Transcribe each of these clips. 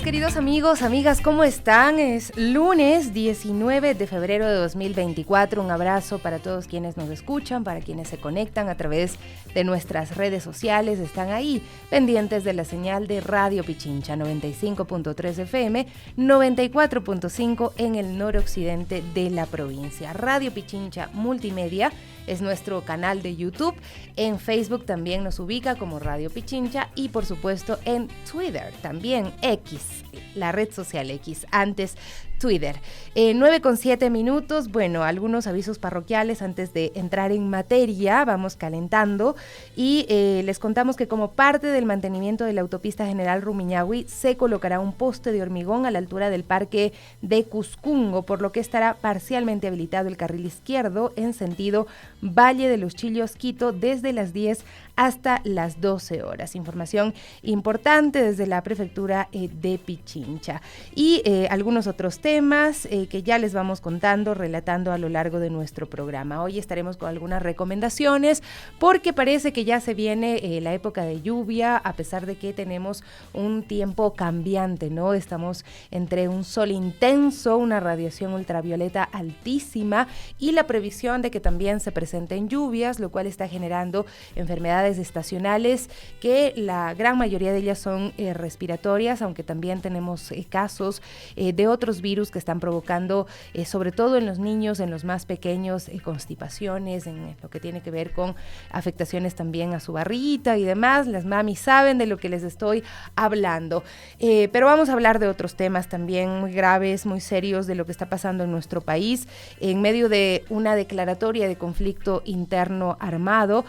queridos amigos, amigas, ¿cómo están? Es lunes 19 de febrero de 2024. Un abrazo para todos quienes nos escuchan, para quienes se conectan a través de nuestras redes sociales. Están ahí pendientes de la señal de Radio Pichincha, 95.3 FM, 94.5 en el noroccidente de la provincia. Radio Pichincha Multimedia es nuestro canal de YouTube. En Facebook también nos ubica como Radio Pichincha y por supuesto en Twitter, también X, la red social X, antes Twitter. 9:07. Bueno, algunos avisos parroquiales antes de entrar en materia. Vamos calentando y les contamos que como parte del mantenimiento de la autopista General Rumiñahui se colocará un poste de hormigón a la altura del parque de Cuscungo, por lo que estará parcialmente habilitado el carril izquierdo en sentido Valle de los Chillos, Quito, desde las 10 hasta las 12 horas. Información importante desde la prefectura de Pichincha. Y algunos otros temas que ya les vamos contando, relatando a lo largo de nuestro programa. Hoy estaremos con algunas recomendaciones porque parece que ya se viene la época de lluvia, a pesar de que tenemos un tiempo cambiante, ¿no? Estamos entre un sol intenso, una radiación ultravioleta altísima y la previsión de que también se presenten lluvias, lo cual está generando enfermedades estacionales que la gran mayoría de ellas son respiratorias, aunque también tenemos casos de otros virus que están provocando, sobre todo en los niños, en los más pequeños, constipaciones, en lo que tiene que ver con afectaciones también a su barriguita y demás. Las mamis saben de lo que les estoy hablando, pero vamos a hablar de otros temas también muy graves, muy serios, de lo que está pasando en nuestro país en medio de una declaratoria de conflicto interno armado.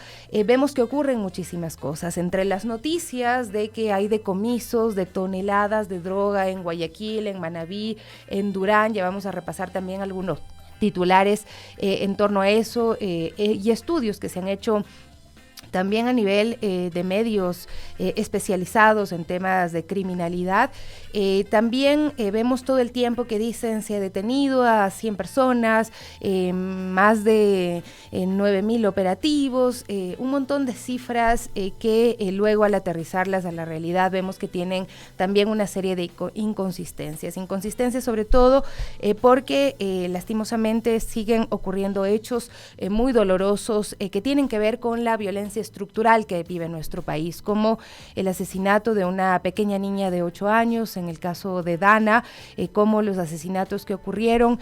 Vemos que ocurren muchísimas cosas, entre las noticias de que hay decomisos de toneladas de droga en Guayaquil, en Manabí, en Durán. Ya vamos a repasar también algunos titulares en torno a eso y estudios que se han hecho también a nivel de medios especializados en temas de criminalidad. También vemos todo el tiempo que dicen se ha detenido a 100 personas, más de 9,000 operativos, un montón de cifras que luego al aterrizarlas a la realidad vemos que tienen también una serie de inconsistencias sobre todo porque lastimosamente siguen ocurriendo hechos muy dolorosos que tienen que ver con la violencia estructural que vive nuestro país, como el asesinato de una pequeña niña de 8 años, en el caso de Dana, como los asesinatos que ocurrieron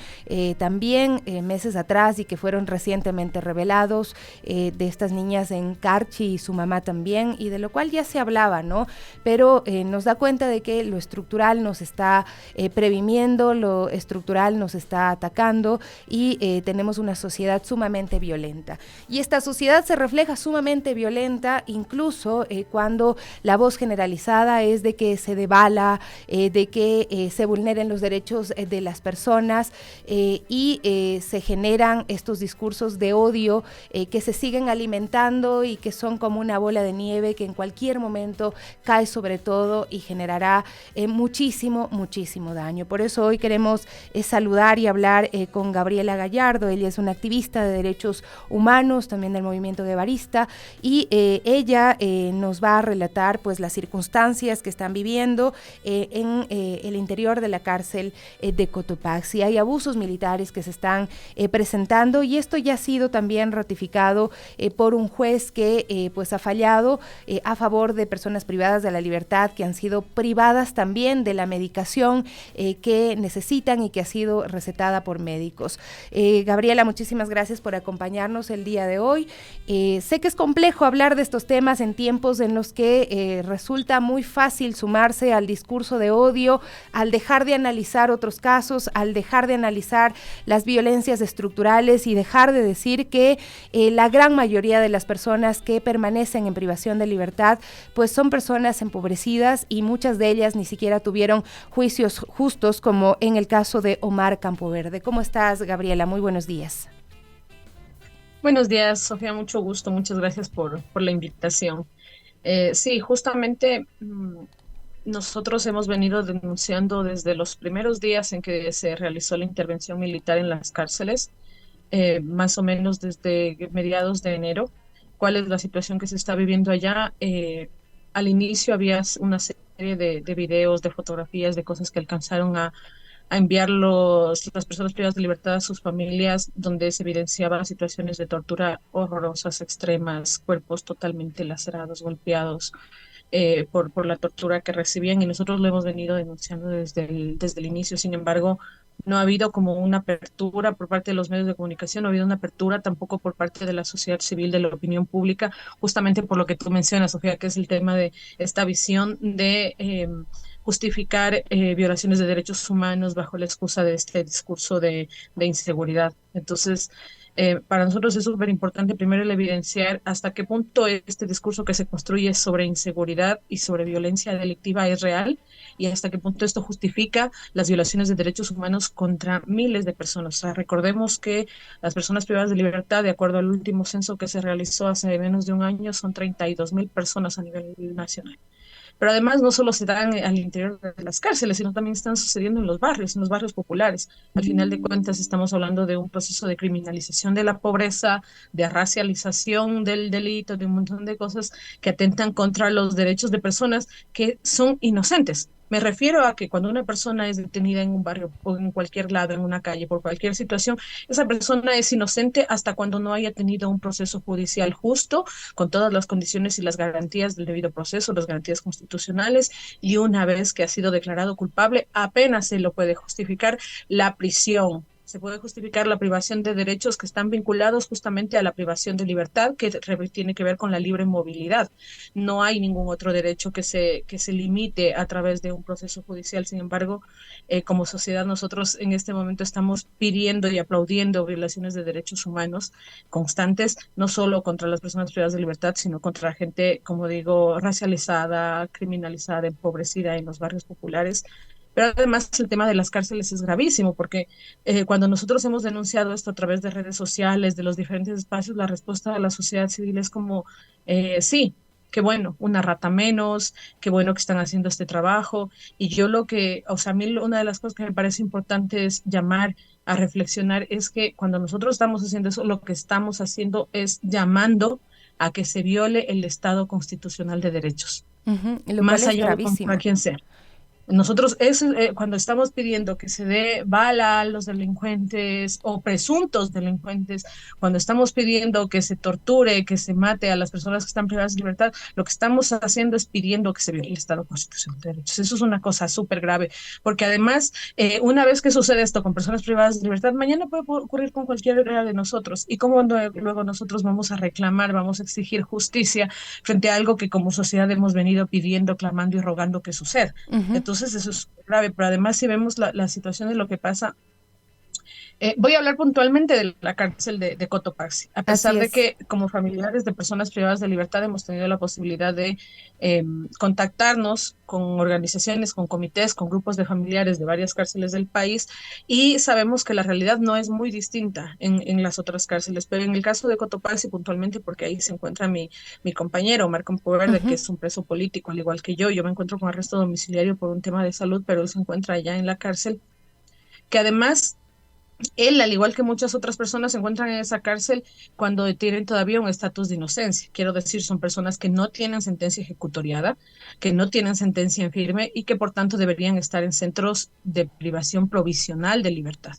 también meses atrás y que fueron recientemente revelados de estas niñas en Carchi y su mamá también, y de lo cual ya se hablaba, ¿no? Pero nos da cuenta de que lo estructural nos está previniendo, lo estructural nos está atacando y tenemos una sociedad sumamente violenta. Y esta sociedad se refleja sumamente violenta, incluso cuando la voz generalizada es de que se devala, de que se vulneren los derechos de las personas y se generan estos discursos de odio que se siguen alimentando y que son como una bola de nieve que en cualquier momento cae sobre todo y generará muchísimo daño. Por eso hoy queremos saludar y hablar con Gabriela Gallardo. Ella es una activista de derechos humanos, también del movimiento guevarista, y ella nos va a relatar pues las circunstancias que están viviendo en el interior de la cárcel de Cotopaxi. Hay abusos militares que se están presentando y esto ya ha sido también ratificado por un juez que pues ha fallado a favor de personas privadas de la libertad que han sido privadas también de la medicación que necesitan y que ha sido recetada por médicos. Gabriela, muchísimas gracias por acompañarnos el día de hoy. Sé que es complejo hablar de estos temas en tiempos en los que resulta muy fácil sumarse al discurso de odio, al dejar de analizar otros casos, al dejar de analizar las violencias estructurales y dejar de decir que la gran mayoría de las personas que permanecen en privación de libertad pues son personas empobrecidas y muchas de ellas ni siquiera tuvieron juicios justos, como en el caso de Omar Campoverde. ¿Cómo estás, Gabriela? Muy buenos días. Buenos días, Sofía, mucho gusto, muchas gracias por la invitación. Sí, justamente nosotros hemos venido denunciando desde los primeros días en que se realizó la intervención militar en las cárceles, más o menos desde mediados de enero, cuál es la situación que se está viviendo allá. Al inicio había una serie serie de videos, de fotografías, de cosas que alcanzaron a enviar las personas privadas de libertad a sus familias, donde se evidenciaban situaciones de tortura horrorosas, extremas, cuerpos totalmente lacerados, golpeados por la tortura que recibían, y nosotros lo hemos venido denunciando desde el inicio. Sin embargo, no ha habido como una apertura por parte de los medios de comunicación, no ha habido una apertura tampoco por parte de la sociedad civil, de la opinión pública, justamente por lo que tú mencionas, Sofía, que es el tema de esta visión de justificar violaciones de derechos humanos bajo la excusa de este discurso de inseguridad. Entonces, para nosotros es súper importante primero el evidenciar hasta qué punto este discurso que se construye sobre inseguridad y sobre violencia delictiva es real, y hasta qué punto esto justifica las violaciones de derechos humanos contra miles de personas. O sea, recordemos que las personas privadas de libertad, de acuerdo al último censo que se realizó hace menos de un año, son 32.000 personas a nivel nacional. Pero además no solo se dan al interior de las cárceles, sino también están sucediendo en los barrios populares. Al final de cuentas estamos hablando de un proceso de criminalización de la pobreza, de racialización del delito, de un montón de cosas que atentan contra los derechos de personas que son inocentes. Me refiero a que cuando una persona es detenida en un barrio o en cualquier lado, en una calle, por cualquier situación, esa persona es inocente hasta cuando no haya tenido un proceso judicial justo, con todas las condiciones y las garantías del debido proceso, las garantías constitucionales, y una vez que ha sido declarado culpable, apenas se lo puede justificar la prisión. Se puede justificar la privación de derechos que están vinculados justamente a la privación de libertad, que tiene que ver con la libre movilidad. No hay ningún otro derecho que se limite a través de un proceso judicial. Sin embargo, como sociedad nosotros en este momento estamos pidiendo y aplaudiendo violaciones de derechos humanos constantes, no solo contra las personas privadas de libertad, sino contra la gente, como digo, racializada, criminalizada, empobrecida en los barrios populares. Pero además el tema de las cárceles es gravísimo, porque cuando nosotros hemos denunciado esto a través de redes sociales, de los diferentes espacios, la respuesta de la sociedad civil es como, sí, qué bueno, una rata menos, qué bueno que están haciendo este trabajo. Y yo o sea, a mí una de las cosas que me parece importante es llamar a reflexionar, es que cuando nosotros estamos haciendo eso, lo que estamos haciendo es llamando a que se viole el Estado constitucional de derechos, Lo cual más es allá de contra gravísimo. quién sea. Nosotros, cuando estamos pidiendo que se dé bala a los delincuentes o presuntos delincuentes, cuando estamos pidiendo que se torture, que se mate a las personas que están privadas de libertad, lo que estamos haciendo es pidiendo que se viole el Estado constitucional de derechos. Eso es una cosa súper grave, porque además, una vez que sucede esto con personas privadas de libertad, mañana puede ocurrir con cualquiera de nosotros. ¿Y cómo luego nosotros vamos a reclamar, vamos a exigir justicia frente a algo que como sociedad hemos venido pidiendo, clamando y rogando que suceda? Ujú. Entonces eso es grave, pero además si vemos la situación de lo que pasa, voy a hablar puntualmente de la cárcel de Cotopaxi, a Así pesar de es. que como familiares de personas privadas de libertad hemos tenido la posibilidad de contactarnos con organizaciones, con comités, con grupos de familiares de varias cárceles del país, y sabemos que la realidad no es muy distinta en las otras cárceles, pero en el caso de Cotopaxi puntualmente, porque ahí se encuentra mi compañero Marco Verde, que Ujú. es un preso político, al igual que yo me encuentro con arresto domiciliario por un tema de salud, pero él se encuentra allá en la cárcel, que además él, al igual que muchas otras personas, se encuentran en esa cárcel cuando tienen todavía un estatus de inocencia. Quiero decir, son personas que no tienen sentencia ejecutoriada, que no tienen sentencia en firme y que por tanto deberían estar en centros de privación provisional de libertad.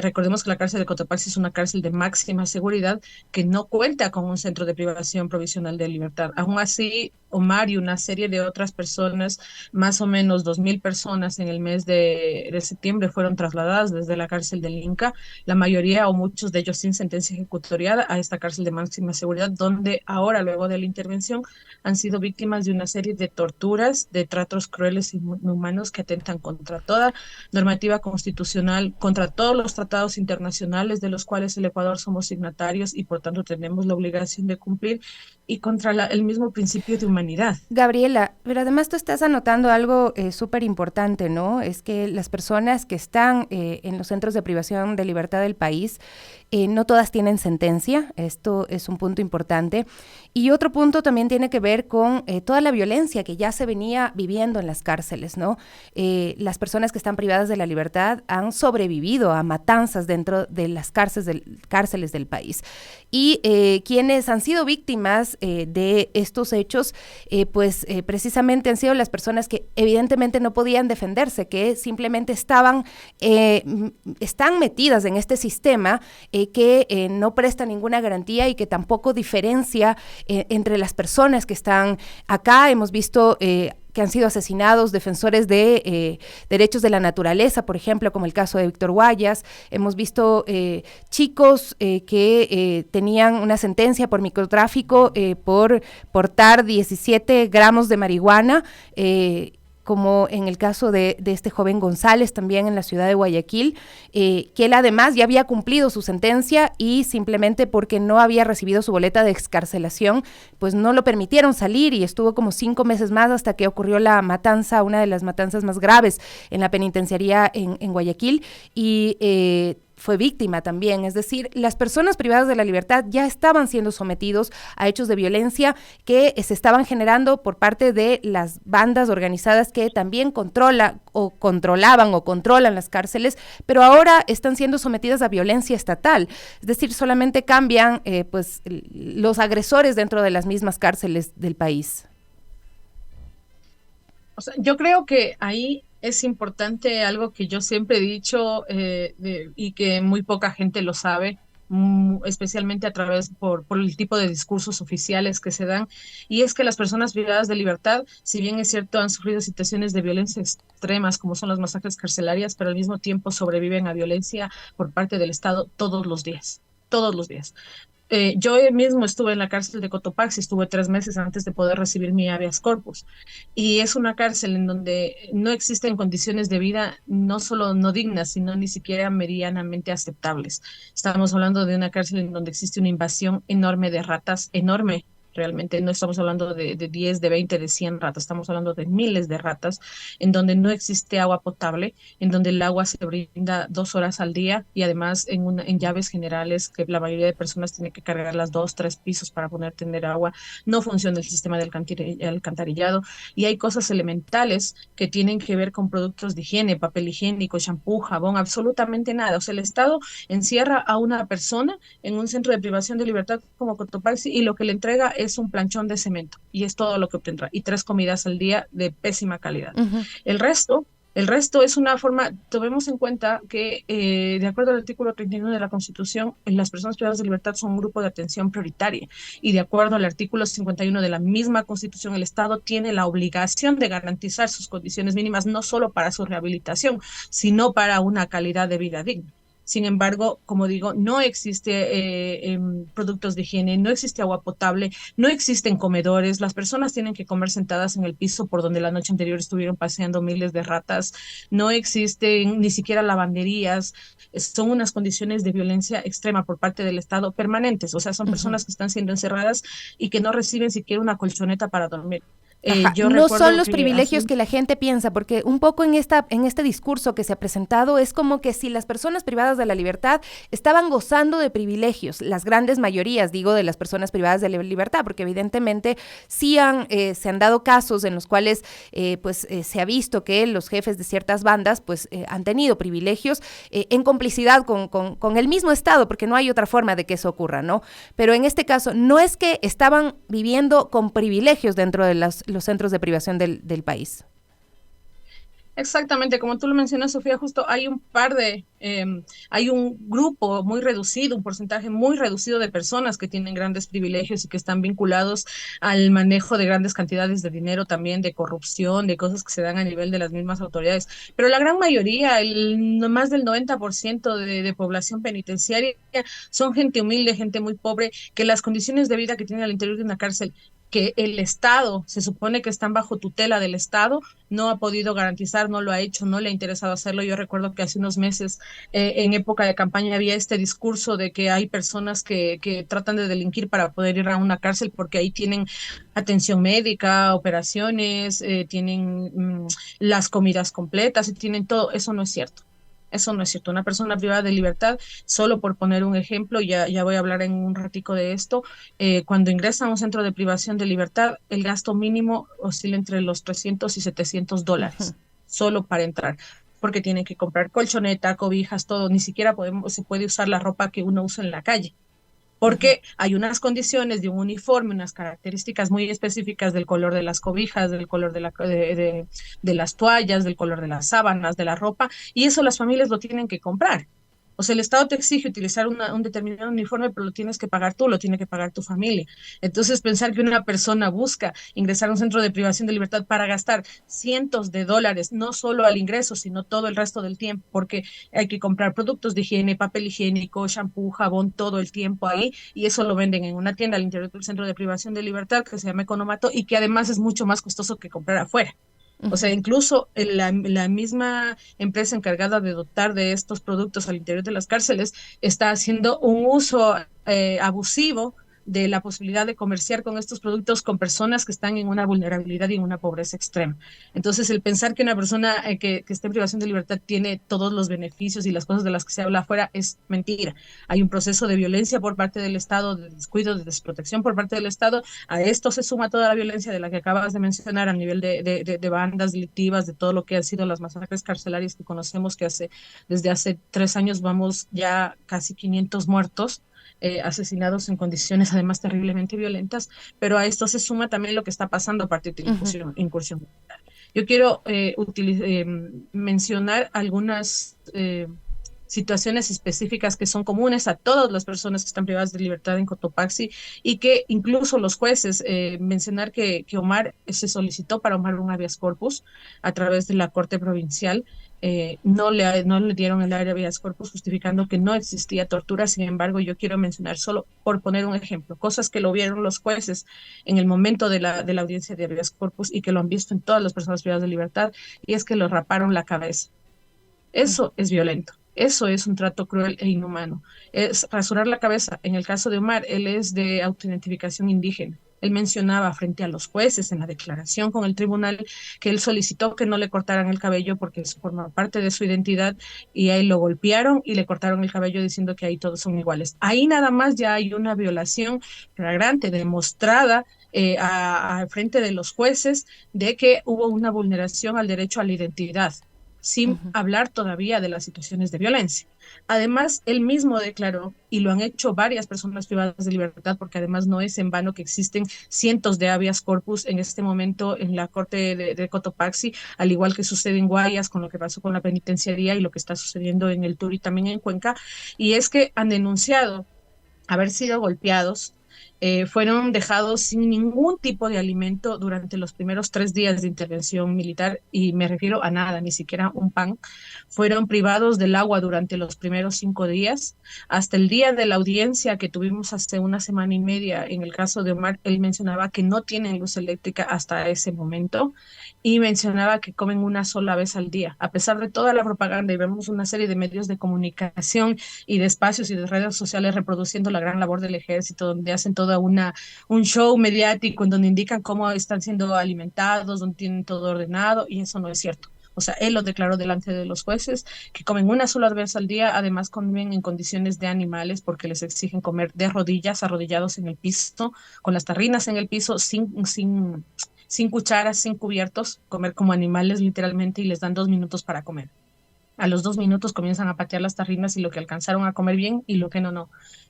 Recordemos que la cárcel de Cotopaxi es una cárcel de máxima seguridad que no cuenta con un centro de privación provisional de libertad. Aún así, Omar y una serie de otras personas, más o menos 2.000 personas en el mes de septiembre, fueron trasladadas desde la cárcel del Inca, la mayoría o muchos de ellos sin sentencia ejecutoriada, a esta cárcel de máxima seguridad, donde ahora, luego de la intervención, han sido víctimas de una serie de torturas, de tratos crueles y inhumanos que atentan contra toda normativa constitucional, contra todos los tratados internacionales de los cuales el Ecuador somos signatarios y por tanto tenemos la obligación de cumplir, y contra el mismo principio de humanidad. Gabriela, pero además tú estás anotando algo súper importante, ¿no? Es que las personas que están en los centros de privación de libertad del país no todas tienen sentencia, esto es un punto importante. Y otro punto también tiene que ver con toda la violencia que ya se venía viviendo en las cárceles, ¿no? Las personas que están privadas de la libertad han sobrevivido a matanzas dentro de las cárceles del país. Y quienes han sido víctimas de estos hechos, precisamente han sido las personas que evidentemente no podían defenderse, que simplemente están metidas en este sistema que no presta ninguna garantía y que tampoco diferencia entre las personas que están acá. Hemos visto que han sido asesinados defensores de derechos de la naturaleza, por ejemplo, como el caso de Víctor Guayas. Hemos visto chicos que tenían una sentencia por microtráfico por portar 17 gramos de marihuana, como en el caso de este joven González, también en la ciudad de Guayaquil, que él además ya había cumplido su sentencia y simplemente porque no había recibido su boleta de excarcelación, pues no lo permitieron salir y estuvo como 5 meses más hasta que ocurrió la matanza, una de las matanzas más graves en la penitenciaría en Guayaquil, y fue víctima también. Es decir, las personas privadas de la libertad ya estaban siendo sometidos a hechos de violencia que se estaban generando por parte de las bandas organizadas que también controlan las cárceles, pero ahora están siendo sometidas a violencia estatal. Es decir, solamente cambian los agresores dentro de las mismas cárceles del país. O sea, yo creo que ahí es importante algo que yo siempre he dicho y que muy poca gente lo sabe, especialmente a través por el tipo de discursos oficiales que se dan, y es que las personas privadas de libertad, si bien es cierto, han sufrido situaciones de violencia extremas como son las masacres carcelarias, pero al mismo tiempo sobreviven a violencia por parte del Estado todos los días. Todos los días. Yo mismo estuve en la cárcel de Cotopaxi, estuve 3 meses antes de poder recibir mi habeas corpus, y es una cárcel en donde no existen condiciones de vida no solo no dignas, sino ni siquiera medianamente aceptables. Estamos hablando de una cárcel en donde existe una invasión enorme de ratas, enorme. Realmente no estamos hablando de 10, de 20, de 100 ratas, estamos hablando de miles de ratas, en donde no existe agua potable, en donde el agua se brinda 2 horas al día y además en llaves generales que la mayoría de personas tiene que cargar las 2, 3 pisos para poder tener agua. No funciona el sistema de alcantarillado y hay cosas elementales que tienen que ver con productos de higiene, papel higiénico, champú, jabón, absolutamente nada. O sea, el Estado encierra a una persona en un centro de privación de libertad como Cotopaxi y lo que le entrega es un planchón de cemento y es todo lo que obtendrá y 3 comidas al día de pésima calidad. Uh-huh. El resto es una forma, tomemos en cuenta que de acuerdo al artículo 31 de la Constitución, las personas privadas de libertad son un grupo de atención prioritaria y de acuerdo al artículo 51 de la misma Constitución, el Estado tiene la obligación de garantizar sus condiciones mínimas no solo para su rehabilitación, sino para una calidad de vida digna. Sin embargo, como digo, no existe productos de higiene, no existe agua potable, no existen comedores, las personas tienen que comer sentadas en el piso por donde la noche anterior estuvieron paseando miles de ratas, no existen ni siquiera lavanderías, son unas condiciones de violencia extrema por parte del Estado permanentes, o sea, son personas que están siendo encerradas y que no reciben siquiera una colchoneta para dormir. Ajá, no son los privilegios que la gente piensa, porque un poco en este discurso que se ha presentado es como que si las personas privadas de la libertad estaban gozando de privilegios, las grandes mayorías, digo, de las personas privadas de la libertad, porque evidentemente sí se han dado casos en los cuales se ha visto que los jefes de ciertas bandas han tenido privilegios en complicidad con el mismo Estado, porque no hay otra forma de que eso ocurra, ¿no? Pero en este caso no es que estaban viviendo con privilegios dentro de los centros de privación del país. Exactamente, como tú lo mencionas, Sofía, justo hay un grupo muy reducido, un porcentaje muy reducido de personas que tienen grandes privilegios y que están vinculados al manejo de grandes cantidades de dinero, también de corrupción, de cosas que se dan a nivel de las mismas autoridades. Pero la gran mayoría, más del 90% de población penitenciaria, son gente humilde, gente muy pobre, que las condiciones de vida que tienen al interior de una cárcel que el Estado, se supone que están bajo tutela del Estado, no ha podido garantizar, no lo ha hecho, no le ha interesado hacerlo. Yo recuerdo que hace unos meses, en época de campaña, había este discurso de que hay personas que tratan de delinquir para poder ir a una cárcel porque ahí tienen atención médica, operaciones, tienen las comidas completas y tienen todo. Eso no es cierto. Eso no es cierto. Una persona privada de libertad, solo por poner un ejemplo, ya voy a hablar en un ratico de esto, cuando ingresa a un centro de privación de libertad, el gasto mínimo oscila entre los 300 y $700, solo para entrar, porque tienen que comprar colchoneta, cobijas, todo, ni siquiera se puede usar la ropa que uno usa en la calle Ujú, porque hay unas condiciones de un uniforme, unas características muy específicas del color de las cobijas, del color de las toallas, del color de las sábanas, de la ropa, y eso las familias lo tienen que comprar. O sea, el Estado te exige utilizar un determinado uniforme, pero lo tienes que pagar tú, lo tiene que pagar tu familia. Entonces, pensar que una persona busca ingresar a un centro de privación de libertad para gastar cientos de dólares, no solo al ingreso, sino todo el resto del tiempo, porque hay que comprar productos de higiene, papel higiénico, shampoo, jabón, todo el tiempo ahí, y eso lo venden en una tienda al interior del centro de privación de libertad que se llama Economato y que además es mucho más costoso que comprar afuera. O sea, ujú. incluso la misma empresa encargada de dotar de estos productos al interior de las cárceles está haciendo un uso abusivo de la posibilidad de comerciar con estos productos con personas que están en una vulnerabilidad y en una pobreza extrema. Entonces, el pensar que una persona que esté en privación de libertad tiene todos los beneficios y las cosas de las que se habla afuera es mentira. Hay un proceso de violencia por parte del Estado, de descuido, de desprotección por parte del Estado. A esto se suma toda la violencia de la que acabas de mencionar a nivel de bandas delictivas, de todo lo que han sido las masacres carcelarias que conocemos, que desde hace 3 años vamos ya casi 500 muertos. Asesinados en condiciones además terriblemente violentas, pero a esto se suma también lo que está pasando a partir de la Ujú, incursión militar. Yo quiero mencionar algunas situaciones específicas que son comunes a todas las personas que están privadas de libertad en Cotopaxi y que incluso los jueces, mencionar que Omar se solicitó para Omar un habeas corpus a través de la Corte Provincial. No le dieron el habeas corpus justificando que no existía tortura. Sin embargo, yo quiero mencionar solo por poner un ejemplo, cosas que lo vieron los jueces en el momento de la audiencia de habeas corpus y que lo han visto en todas las personas privadas de libertad, y es que lo raparon la cabeza. ujú, Eso es violento. Eso es un trato cruel e inhumano. Es rasurar la cabeza. En el caso de Omar, él es de autoidentificación indígena. Él mencionaba frente a los jueces en la declaración con el tribunal que él solicitó que no le cortaran el cabello porque eso forma parte de su identidad y a él lo golpearon y le cortaron el cabello diciendo que ahí todos son iguales. Ahí nada más ya hay una violación flagrante, demostrada frente de los jueces de que hubo una vulneración al derecho a la identidad sin ujú. hablar todavía de las situaciones de violencia. Además, él mismo declaró, y lo han hecho varias personas privadas de libertad, porque además no es en vano que existen cientos de habeas corpus en este momento en la corte de Cotopaxi, al igual que sucede en Guayas con lo que pasó con la penitenciaría y lo que está sucediendo en el Turi también en Cuenca, y es que han denunciado haber sido golpeados, fueron dejados sin ningún tipo de alimento durante los primeros 3 días de intervención militar, y me refiero a nada, ni siquiera un pan. Fueron privados del agua durante los primeros 5 días. Hasta el día de la audiencia que tuvimos hace una semana y media, en el caso de Omar, él mencionaba que no tienen luz eléctrica hasta ese momento y mencionaba que comen una sola vez al día. A pesar de toda la propaganda y vemos una serie de medios de comunicación y de espacios y de redes sociales reproduciendo la gran labor del ejército, donde hacen un show mediático en donde indican cómo están siendo alimentados, donde tienen todo ordenado, y eso no es cierto. O sea, él lo declaró delante de los jueces, que comen una sola vez al día, además comen en condiciones de animales porque les exigen comer de rodillas, arrodillados en el piso, con las tarrinas en el piso, sin cucharas, sin cubiertos, comer como animales literalmente, y les dan 2 minutos para comer. A los 2 minutos comienzan a patear las tarrinas y lo que alcanzaron a comer bien y lo que no, no.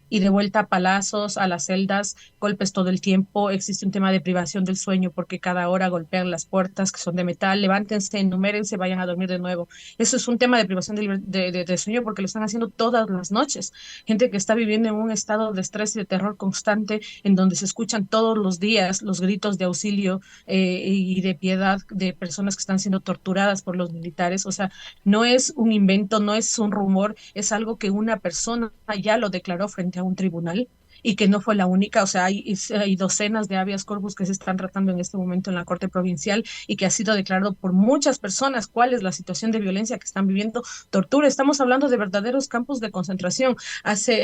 Y de vuelta a palazos, a las celdas, golpes todo el tiempo. Existe un tema de privación del sueño porque cada hora golpean las puertas que son de metal. Levántense, enumérense, vayan a dormir de nuevo. Eso es un tema de privación de sueño porque lo están haciendo todas las noches. Gente que está viviendo en un estado de estrés y de terror constante en donde se escuchan todos los días los gritos de auxilio y de piedad de personas que están siendo torturadas por los militares. O sea, no es un invento, no es un rumor, es algo que una persona ya lo declaró frente a un tribunal. y que no fue la única, o sea, hay docenas de habeas corpus que se están tratando en este momento en la Corte Provincial y que ha sido declarado por muchas personas cuál es la situación de violencia que están viviendo, tortura. Estamos hablando de verdaderos campos de concentración.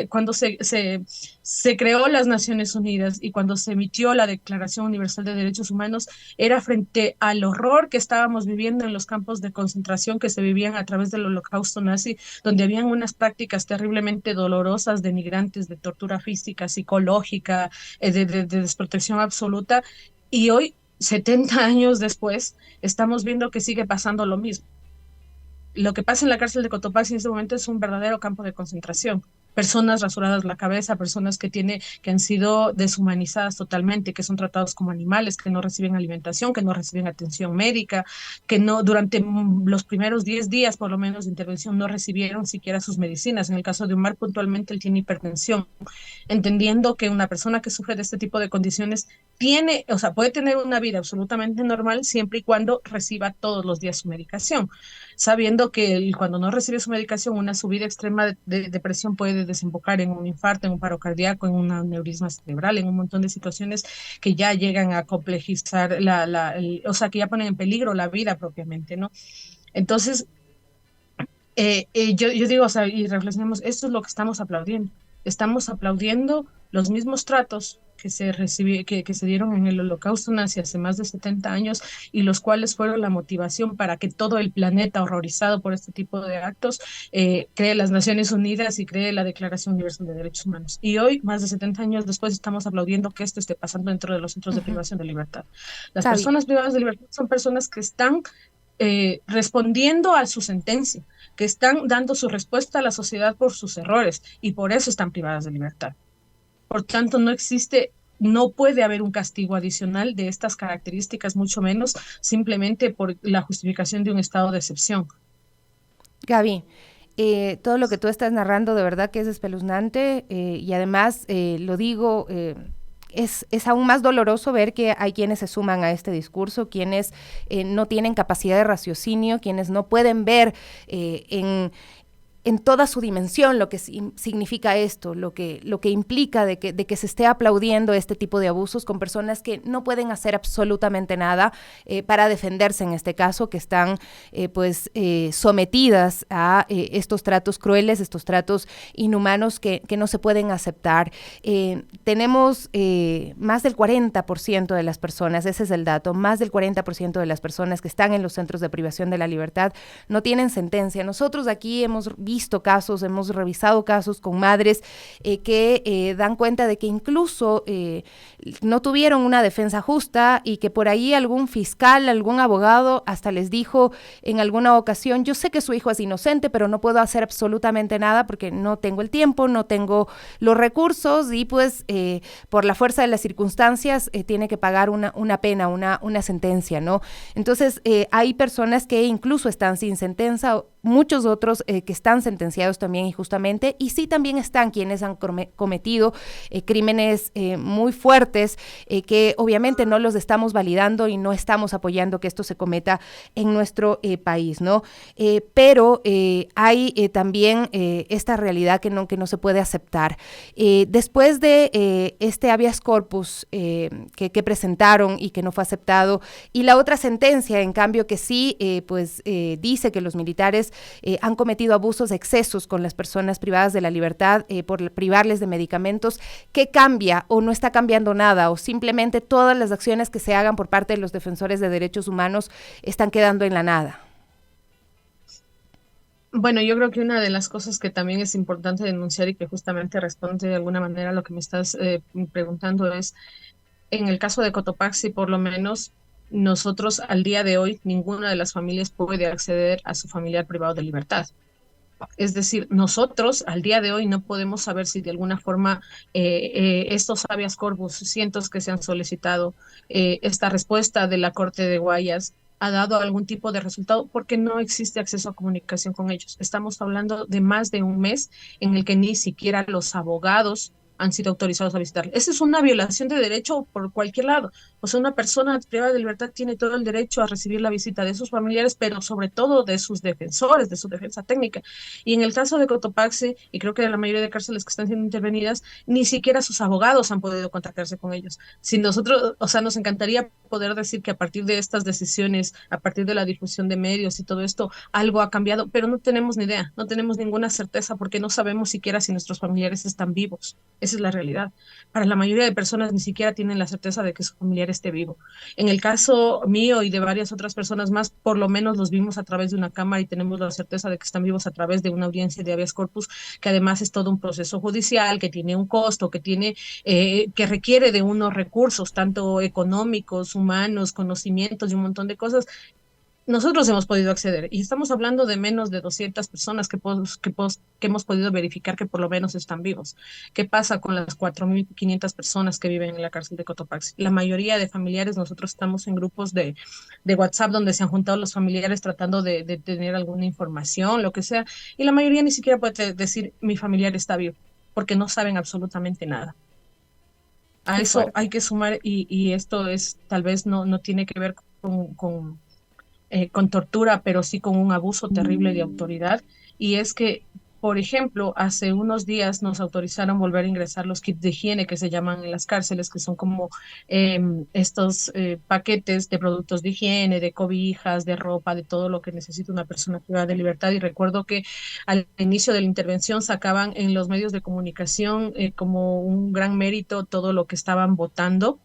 Cuando se creó las Naciones Unidas y cuando se emitió la Declaración Universal de Derechos Humanos, era frente al horror que estábamos viviendo en los campos de concentración que se vivían a través del holocausto nazi, donde habían unas prácticas terriblemente dolorosas, denigrantes, de tortura física, psicológica, de desprotección absoluta. Y hoy, 70 años después, estamos viendo que sigue pasando lo mismo. Lo que pasa en la cárcel de Cotopaxi en este momento es un verdadero campo de concentración. Personas rasuradas la cabeza, personas que han sido deshumanizadas totalmente, que son tratados como animales, que no reciben alimentación, que no reciben atención médica, que no durante los primeros 10 días por lo menos de intervención no recibieron siquiera sus medicinas. En el caso de Omar puntualmente él tiene hipertensión, entendiendo que una persona que sufre de este tipo de condiciones tiene, o sea, puede tener una vida absolutamente normal siempre y cuando reciba todos los días su medicación, sabiendo que cuando no recibe su medicación, una subida extrema de depresión puede desembocar en un infarto, en un paro cardíaco, en un aneurisma cerebral, en un montón de situaciones que ya llegan a complejizar o sea, que ya ponen en peligro la vida propiamente, ¿no? Entonces, yo digo, o sea, y reflexionemos, esto es lo que estamos aplaudiendo. Estamos aplaudiendo los mismos tratos que se dieron en el Holocausto nazi hace más de 70 años y los cuales fueron la motivación para que todo el planeta horrorizado por este tipo de actos cree las Naciones Unidas y cree la Declaración Universal de Derechos Humanos. Y hoy, más de 70 años después, estamos aplaudiendo que esto esté pasando dentro de los centros de Ujú. privación de libertad. Las Gaby, personas privadas de libertad son personas que están respondiendo a su sentencia, que están dando su respuesta a la sociedad por sus errores y por eso están privadas de libertad. Por tanto, no puede haber un castigo adicional de estas características, mucho menos simplemente por la justificación de un estado de excepción. Gaby, todo lo que tú estás narrando de verdad que es espeluznante y además lo digo, es aún más doloroso ver que hay quienes se suman a este discurso, quienes no tienen capacidad de raciocinio, quienes no pueden ver en toda su dimensión lo que significa esto, lo que implica de que se esté aplaudiendo este tipo de abusos con personas que no pueden hacer absolutamente nada para defenderse en este caso, que están sometidas a estos tratos crueles, estos tratos inhumanos que no se pueden aceptar. Tenemos más del 40% de las personas, ese es el dato, más del 40% de las personas que están en los centros de privación de la libertad no tienen sentencia. Nosotros aquí hemos visto casos, hemos revisado casos con madres que dan cuenta de que incluso no tuvieron una defensa justa y que por ahí algún fiscal, algún abogado hasta les dijo en alguna ocasión, yo sé que su hijo es inocente, pero no puedo hacer absolutamente nada porque no tengo el tiempo, no tengo los recursos y pues por la fuerza de las circunstancias tiene que pagar una pena, una sentencia, ¿no? Entonces hay personas que incluso están sin sentencia, muchos otros que están sentenciados también injustamente, y sí también están quienes han cometido crímenes muy fuertes que obviamente no los estamos validando y no estamos apoyando que esto se cometa en nuestro país, ¿no? Pero hay también esta realidad que no se puede aceptar. Después de este habeas corpus que presentaron y que no fue aceptado, y la otra sentencia, en cambio, que sí dice que los militares han cometido abusos, excesos con las personas privadas de la libertad por privarles de medicamentos, ¿qué cambia o no está cambiando nada? O simplemente todas las acciones que se hagan por parte de los defensores de derechos humanos están quedando en la nada. Bueno, yo creo que una de las cosas que también es importante denunciar y que justamente responde de alguna manera a lo que me estás preguntando es, en el caso de Cotopaxi, por lo menos, nosotros al día de hoy, ninguna de las familias puede acceder a su familiar privado de libertad. Es decir, nosotros al día de hoy no podemos saber si de alguna forma estos habeas corpus, cientos que se han solicitado, esta respuesta de la Corte de Guayas ha dado algún tipo de resultado porque no existe acceso a comunicación con ellos. Estamos hablando de más de un mes en el que ni siquiera los abogados han sido autorizados a visitar. Esa es una violación de derecho por cualquier lado. O sea, una persona privada de libertad tiene todo el derecho a recibir la visita de sus familiares, pero sobre todo de sus defensores, de su defensa técnica. Y en el caso de Cotopaxi, y creo que de la mayoría de cárceles que están siendo intervenidas, ni siquiera sus abogados han podido contactarse con ellos. Si nosotros, o sea, nos encantaría poder decir que a partir de estas decisiones, a partir de la difusión de medios y todo esto, algo ha cambiado, pero no tenemos ni idea, no tenemos ninguna certeza porque no sabemos siquiera si nuestros familiares están vivos. Esa es la realidad. Para la mayoría de personas ni siquiera tienen la certeza de que su familiar esté vivo. En el caso mío y de varias otras personas más, por lo menos los vimos a través de una cámara y tenemos la certeza de que están vivos a través de una audiencia de habeas corpus, que además es todo un proceso judicial, que tiene un costo, que requiere de unos recursos, tanto económicos, humanos, conocimientos y un montón de cosas. Nosotros hemos podido acceder y estamos hablando de menos de 200 personas que hemos podido verificar que por lo menos están vivos. ¿Qué pasa con las 4.500 personas que viven en la cárcel de Cotopaxi? La mayoría de familiares, nosotros estamos en grupos de WhatsApp donde se han juntado los familiares tratando de tener alguna información, lo que sea, y la mayoría ni siquiera puede decir mi familiar está vivo, porque no saben absolutamente nada. A Qué eso hay fuerte. que sumar, y esto es, tal vez no tiene que ver con tortura, pero sí con un abuso terrible de autoridad. Y es que, por ejemplo, hace unos días nos autorizaron volver a ingresar los kits de higiene que se llaman en las cárceles, que son como estos paquetes de productos de higiene, de cobijas, de ropa, de todo lo que necesita una persona privada de libertad. Y recuerdo que al inicio de la intervención sacaban en los medios de comunicación como un gran mérito todo lo que estaban votando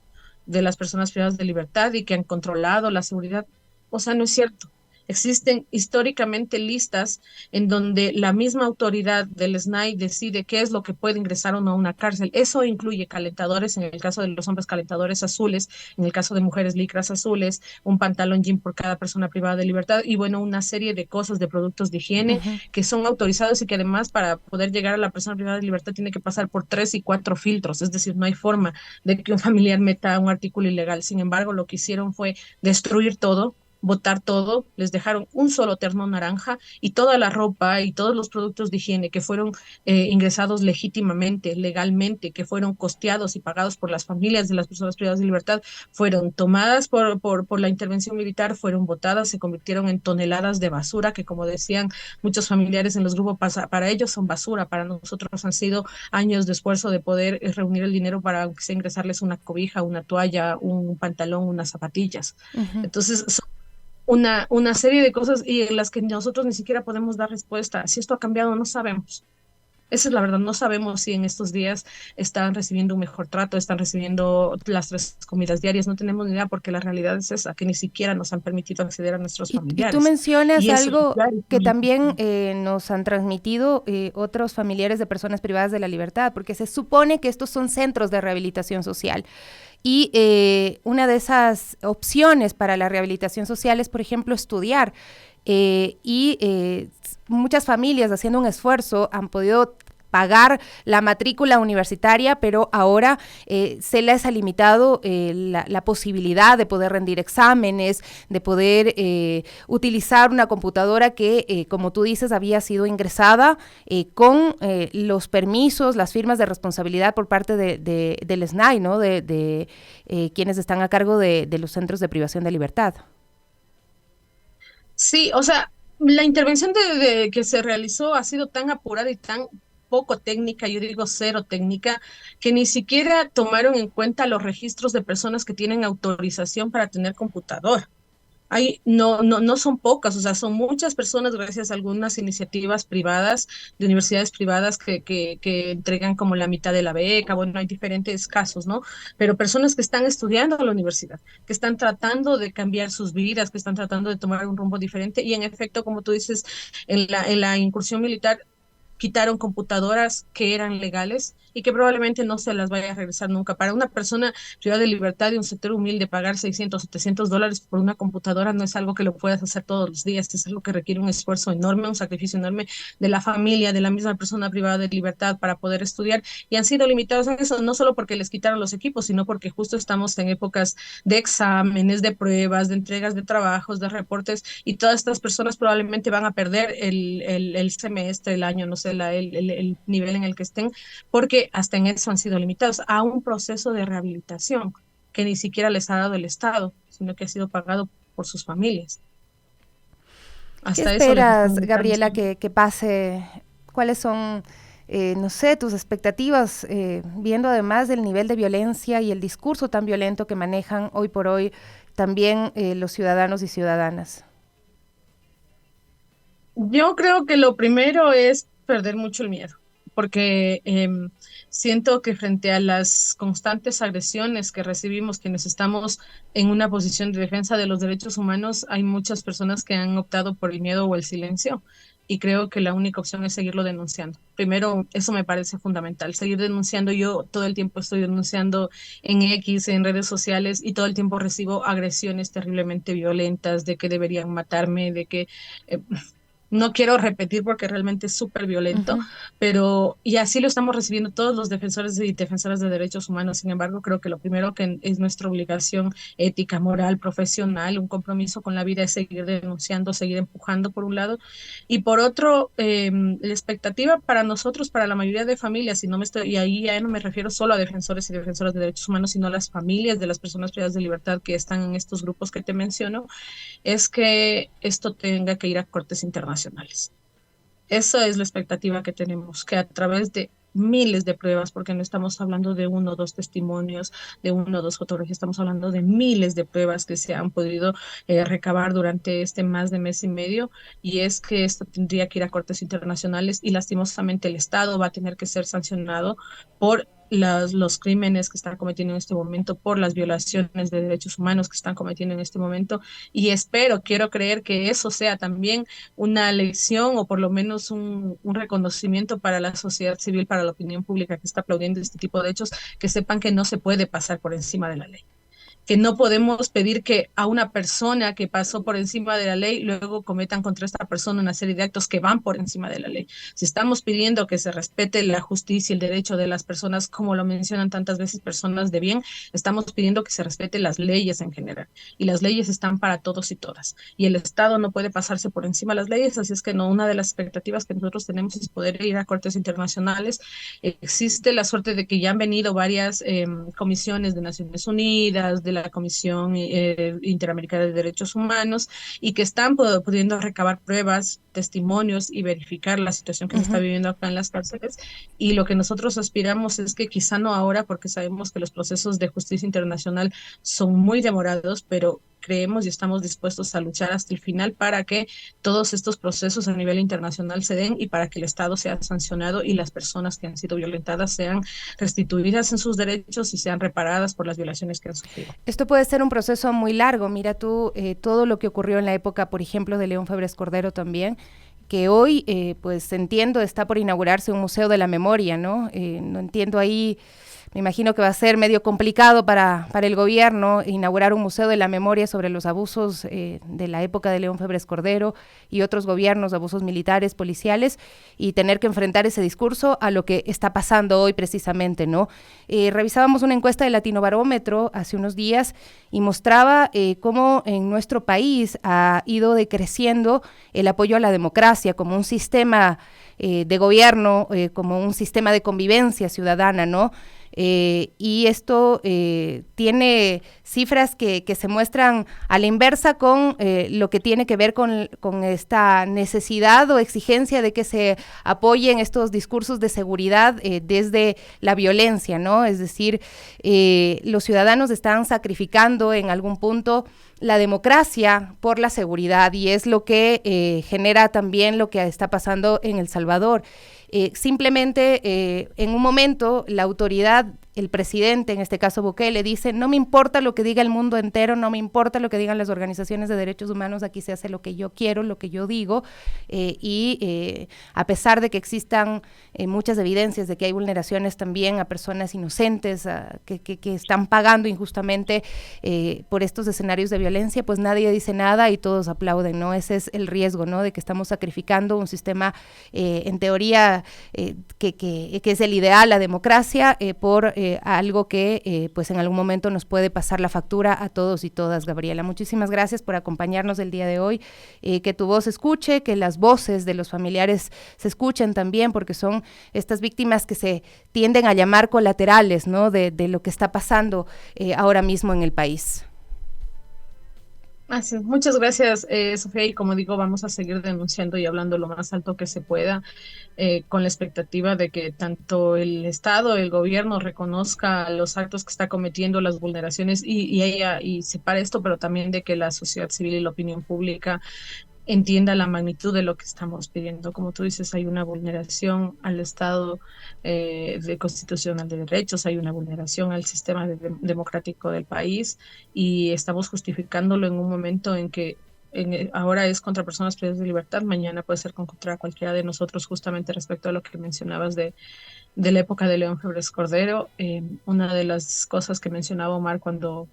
de las personas privadas de libertad y que han controlado la seguridad. O sea, no es cierto. Existen históricamente listas en donde la misma autoridad del SNAI decide qué es lo que puede ingresar o no a una cárcel. Eso incluye calentadores, en el caso de los hombres calentadores azules, en el caso de mujeres licras azules, un pantalón jean por cada persona privada de libertad y bueno, una serie de cosas, de productos de higiene Ujú. que son autorizados y que además para poder llegar a la persona privada de libertad tiene que pasar por 3 y 4 filtros, es decir, no hay forma de que un familiar meta un artículo ilegal. Sin embargo, lo que hicieron fue destruir todo, botar todo, les dejaron un solo terno naranja y toda la ropa y todos los productos de higiene que fueron ingresados legítimamente, legalmente, que fueron costeados y pagados por las familias de las personas privadas de libertad, fueron tomadas por la intervención militar, fueron botadas, se convirtieron en toneladas de basura que, como decían muchos familiares en los grupos, para ellos son basura, para nosotros han sido años de esfuerzo de poder reunir el dinero para aunque sea ingresarles una cobija, una toalla, un pantalón, unas zapatillas. Ujú. Entonces, una serie de cosas y en las que nosotros ni siquiera podemos dar respuesta. Si esto ha cambiado, no sabemos. Esa es la verdad, no sabemos si en estos días están recibiendo un mejor trato, están recibiendo las 3 comidas diarias, no tenemos ni idea porque la realidad es esa, que ni siquiera nos han permitido acceder a nuestros Y tú familiares. mencionas Y eso algo ya es que muy también importante. nos han transmitido otros familiares de personas privadas de la libertad, porque se supone que estos son centros de rehabilitación social. Y una de esas opciones para la rehabilitación social es, por ejemplo, estudiar. Muchas familias haciendo un esfuerzo han podido pagar la matrícula universitaria, pero ahora se les ha limitado la posibilidad de poder rendir exámenes, de poder utilizar una computadora que, como tú dices, había sido ingresada con los permisos, las firmas de responsabilidad por parte del SNAI, ¿no? de quienes están a cargo de los centros de privación de libertad. Sí, o sea, la intervención que se realizó ha sido tan apurada y tan poco técnica, yo digo cero técnica, que ni siquiera tomaron en cuenta los registros de personas que tienen autorización para tener computador. No son pocas, o sea, son muchas personas gracias a algunas iniciativas privadas, de universidades privadas que entregan como la mitad de la beca, bueno, hay diferentes casos, ¿no? Pero personas que están estudiando a la universidad, que están tratando de cambiar sus vidas, que están tratando de tomar un rumbo diferente y en efecto, como tú dices, en la incursión militar quitaron computadoras que eran legales y que probablemente no se las vaya a regresar nunca. Para una persona privada de libertad y un sector humilde, pagar 600, $700 por una computadora no es algo que lo puedas hacer todos los días, es algo que requiere un esfuerzo enorme, un sacrificio enorme de la familia, de la misma persona privada de libertad para poder estudiar y han sido limitados en eso, no solo porque les quitaron los equipos, sino porque justo estamos en épocas de exámenes, de pruebas, de entregas de trabajos, de reportes y todas estas personas probablemente van a perder el semestre, el año, no sé, el nivel en el que estén, porque que hasta en eso han sido limitados a un proceso de rehabilitación que ni siquiera les ha dado el Estado, sino que ha sido pagado por sus familias. ¿Qué Hasta eso les están esperas, limitando. Gabriela, que pase? ¿Cuáles son, no sé, tus expectativas, viendo además del nivel de violencia y el discurso tan violento que manejan hoy por hoy también los ciudadanos y ciudadanas? Yo creo que lo primero es perder mucho el miedo, porque siento que frente a las constantes agresiones que recibimos quienes estamos en una posición de defensa de los derechos humanos, hay muchas personas que han optado por el miedo o el silencio. Y creo que la única opción es seguirlo denunciando. Primero, eso me parece fundamental, seguir denunciando. Yo todo el tiempo estoy denunciando en X, en redes sociales, y todo el tiempo recibo agresiones terriblemente violentas de que deberían matarme, de que eh, no quiero repetir porque realmente es súper violento, Ujú. pero y así lo estamos recibiendo todos los defensores y defensoras de derechos humanos. Sin embargo, creo que lo primero que es nuestra obligación ética, moral, profesional, un compromiso con la vida es seguir denunciando, seguir empujando por un lado y por otro, la expectativa para nosotros, para la mayoría de familias, y ahí ya no me refiero solo a defensores y defensoras de derechos humanos, sino a las familias de las personas privadas de libertad que están en estos grupos que te menciono, es que esto tenga que ir a cortes internacionales. Esa es la expectativa que tenemos, que a través de miles de pruebas, porque no estamos hablando de uno o dos testimonios, de uno o dos fotografías, estamos hablando de miles de pruebas que se han podido recabar durante este más de mes y medio, y es que esto tendría que ir a cortes internacionales y lastimosamente el Estado va a tener que ser sancionado por los crímenes que están cometiendo en este momento, por las violaciones de derechos humanos que están cometiendo en este momento, y quiero creer que eso sea también una lección o por lo menos un reconocimiento para la sociedad civil, para la opinión pública que está aplaudiendo este tipo de hechos, que sepan que no se puede pasar por encima de la ley, que no podemos pedir que a una persona que pasó por encima de la ley luego cometan contra esta persona una serie de actos que van por encima de la ley. Si estamos pidiendo que se respete la justicia y el derecho de las personas, como lo mencionan tantas veces, personas de bien, estamos pidiendo que se respete las leyes en general. Y las leyes están para todos y todas. Y el Estado no puede pasarse por encima de las leyes, así es que no, una de las expectativas que nosotros tenemos es poder ir a cortes internacionales. Existe la suerte de que ya han venido varias comisiones de Naciones Unidas, de la Comisión Interamericana de Derechos Humanos, y que están pudiendo recabar pruebas, testimonios y verificar la situación que se está Ujú. viviendo acá en las cárceles. Y lo que nosotros aspiramos es que quizá no ahora, porque sabemos que los procesos de justicia internacional son muy demorados, pero creemos y estamos dispuestos a luchar hasta el final para que todos estos procesos a nivel internacional se den y para que el Estado sea sancionado y las personas que han sido violentadas sean restituidas en sus derechos y sean reparadas por las violaciones que han sufrido. Esto puede ser un proceso muy largo. Mira tú todo lo que ocurrió en la época, por ejemplo, de León Febres Cordero también, que hoy, pues entiendo, está por inaugurarse un museo de la memoria, ¿no? No entiendo ahí. Me imagino que va a ser medio complicado para el gobierno inaugurar un museo de la memoria sobre los abusos de la época de León Febres Cordero y otros gobiernos, abusos militares, policiales, y tener que enfrentar ese discurso a lo que está pasando hoy precisamente, ¿no? Revisábamos una encuesta de Latinobarómetro hace unos días y mostraba cómo en nuestro país ha ido decreciendo el apoyo a la democracia como un sistema de gobierno, como un sistema de convivencia ciudadana, ¿no? Y esto tiene cifras que se muestran a la inversa con lo que tiene que ver con esta necesidad o exigencia de que se apoyen estos discursos de seguridad desde la violencia, ¿no? Es decir, los ciudadanos están sacrificando en algún punto la democracia por la seguridad, y es lo que genera también lo que está pasando en El Salvador. Simplemente en un momento la autoridad, el presidente, en este caso Bukele, dice: no me importa lo que diga el mundo entero, no me importa lo que digan las organizaciones de derechos humanos, aquí se hace lo que yo quiero, lo que yo digo, a pesar de que existan muchas evidencias de que hay vulneraciones también a personas inocentes que están pagando injustamente por estos escenarios de violencia, pues nadie dice nada y todos aplauden, ¿no? Ese es el riesgo, ¿no? De que estamos sacrificando un sistema en teoría que es el ideal, la democracia, por algo que pues en algún momento nos puede pasar la factura a todos y todas. Gabriela, muchísimas gracias por acompañarnos el día de hoy, que tu voz se escuche, que las voces de los familiares se escuchen también, porque son estas víctimas que se tienden a llamar colaterales, ¿no?, de lo que está pasando ahora mismo en el país. Así, muchas gracias, Sofía, y como digo, vamos a seguir denunciando y hablando lo más alto que se pueda, con la expectativa de que tanto el Estado, el gobierno reconozca los actos que está cometiendo, las vulneraciones y separe esto, pero también de que la sociedad civil y la opinión pública entienda la magnitud de lo que estamos pidiendo. Como tú dices, hay una vulneración al Estado constitucional de derechos, hay una vulneración al sistema democrático del país, y estamos justificándolo en un momento en que ahora es contra personas privadas de libertad, mañana puede ser contra cualquiera de nosotros, justamente respecto a lo que mencionabas de la época de León Febres Cordero. Una de las cosas que mencionaba Omar cuando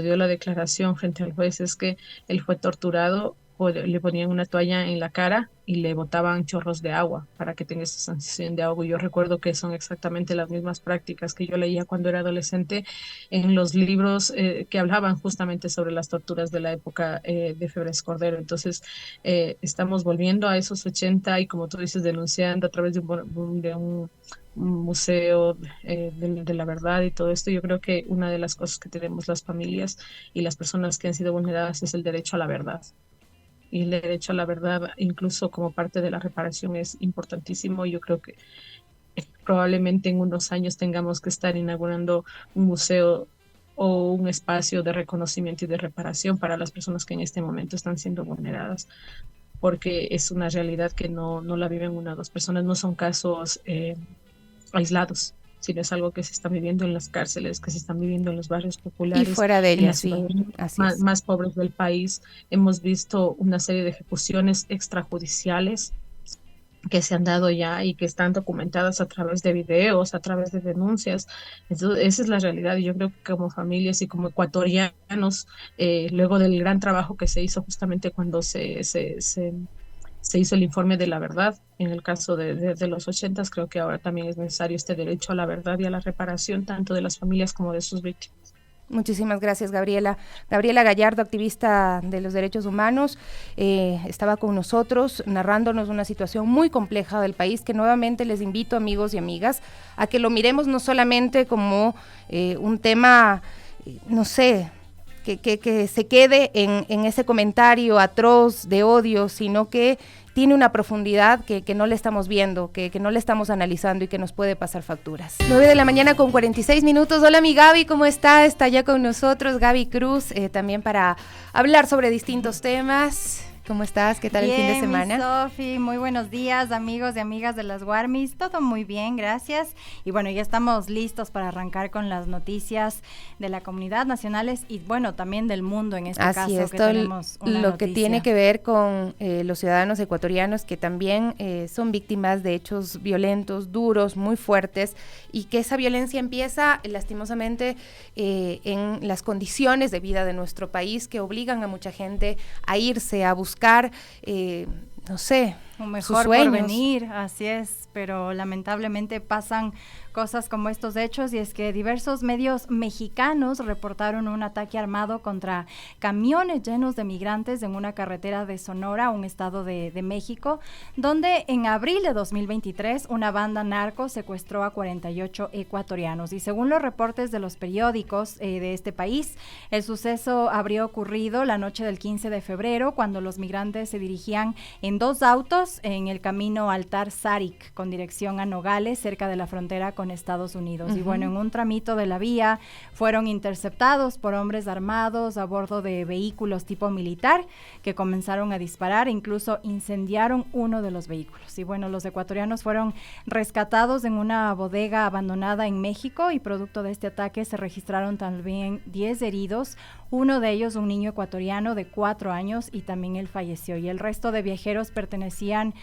dio la declaración frente al juez es que él fue torturado, le ponían una toalla en la cara y le botaban chorros de agua para que tenga esa sensación de ahogo. Yo recuerdo que son exactamente las mismas prácticas que yo leía cuando era adolescente en los libros que hablaban justamente sobre las torturas de la época de Febres Cordero. Entonces, estamos volviendo a esos 80 y, como tú dices, denunciando a través de un museo de la verdad y todo esto. Yo creo que una de las cosas que tenemos las familias y las personas que han sido vulneradas es el derecho a la verdad. Y el derecho a la verdad, incluso como parte de la reparación, es importantísimo. Yo creo que probablemente en unos años tengamos que estar inaugurando un museo o un espacio de reconocimiento y de reparación para las personas que en este momento están siendo vulneradas, porque es una realidad que no la viven una o dos personas, no son casos aislados, sino es algo que se está viviendo en las cárceles, que se están viviendo en los barrios populares. Y fuera de ellas, sí, más pobres del país. Hemos visto una serie de ejecuciones extrajudiciales que se han dado ya y que están documentadas a través de videos, a través de denuncias. Entonces, esa es la realidad. Y yo creo que como familias y como ecuatorianos, luego del gran trabajo que se hizo justamente cuando se hizo el informe de la verdad, en el caso de los 80, creo que ahora también es necesario este derecho a la verdad y a la reparación, tanto de las familias como de sus víctimas. Muchísimas gracias, Gabriela. Gabriela Gallardo, activista de los derechos humanos, estaba con nosotros narrándonos una situación muy compleja del país, que nuevamente les invito, amigos y amigas, a que lo miremos no solamente como un tema, no sé, que se quede en ese comentario atroz de odio, sino que tiene una profundidad que no le estamos viendo, que no le estamos analizando y que nos puede pasar facturas. 9:46 a.m. Hola, mi Gaby, ¿cómo está? Está ya con nosotros Gaby Cruz, también para hablar sobre distintos temas. ¿Cómo estás? ¿Qué tal el fin de semana? Bien, Sofi, muy buenos días, amigos y amigas de las Warmis. Todo muy bien, gracias. Y bueno, ya estamos listos para arrancar con las noticias de la comunidad nacionales y bueno, también del mundo en este caso. Así es, que tenemos una lo noticia que tiene que ver con los ciudadanos ecuatorianos que también son víctimas de hechos violentos, duros, muy fuertes, y que esa violencia empieza lastimosamente en las condiciones de vida de nuestro país, que obligan a mucha gente a irse a buscar no sé, un mejor porvenir, así es, pero lamentablemente pasan cosas como estos hechos, y es que diversos medios mexicanos reportaron un ataque armado contra camiones llenos de migrantes en una carretera de Sonora, un estado de México, donde en abril de 2023 una banda narco secuestró a 48 ecuatorianos. Y según los reportes de los periódicos de este país, el suceso habría ocurrido la noche del 15 de febrero, cuando los migrantes se dirigían en dos autos en el camino Altar Sarik, con dirección a Nogales, cerca de la frontera con Estados Unidos. Y bueno, en un tramito de la vía fueron interceptados por hombres armados a bordo de vehículos tipo militar, que comenzaron a disparar e incluso incendiaron uno de los vehículos. Y bueno, los ecuatorianos fueron rescatados en una bodega abandonada en México, y producto de este ataque se registraron también 10 heridos, uno de ellos un niño ecuatoriano de 4 años, y también él falleció. Y el resto de viajeros pertenecían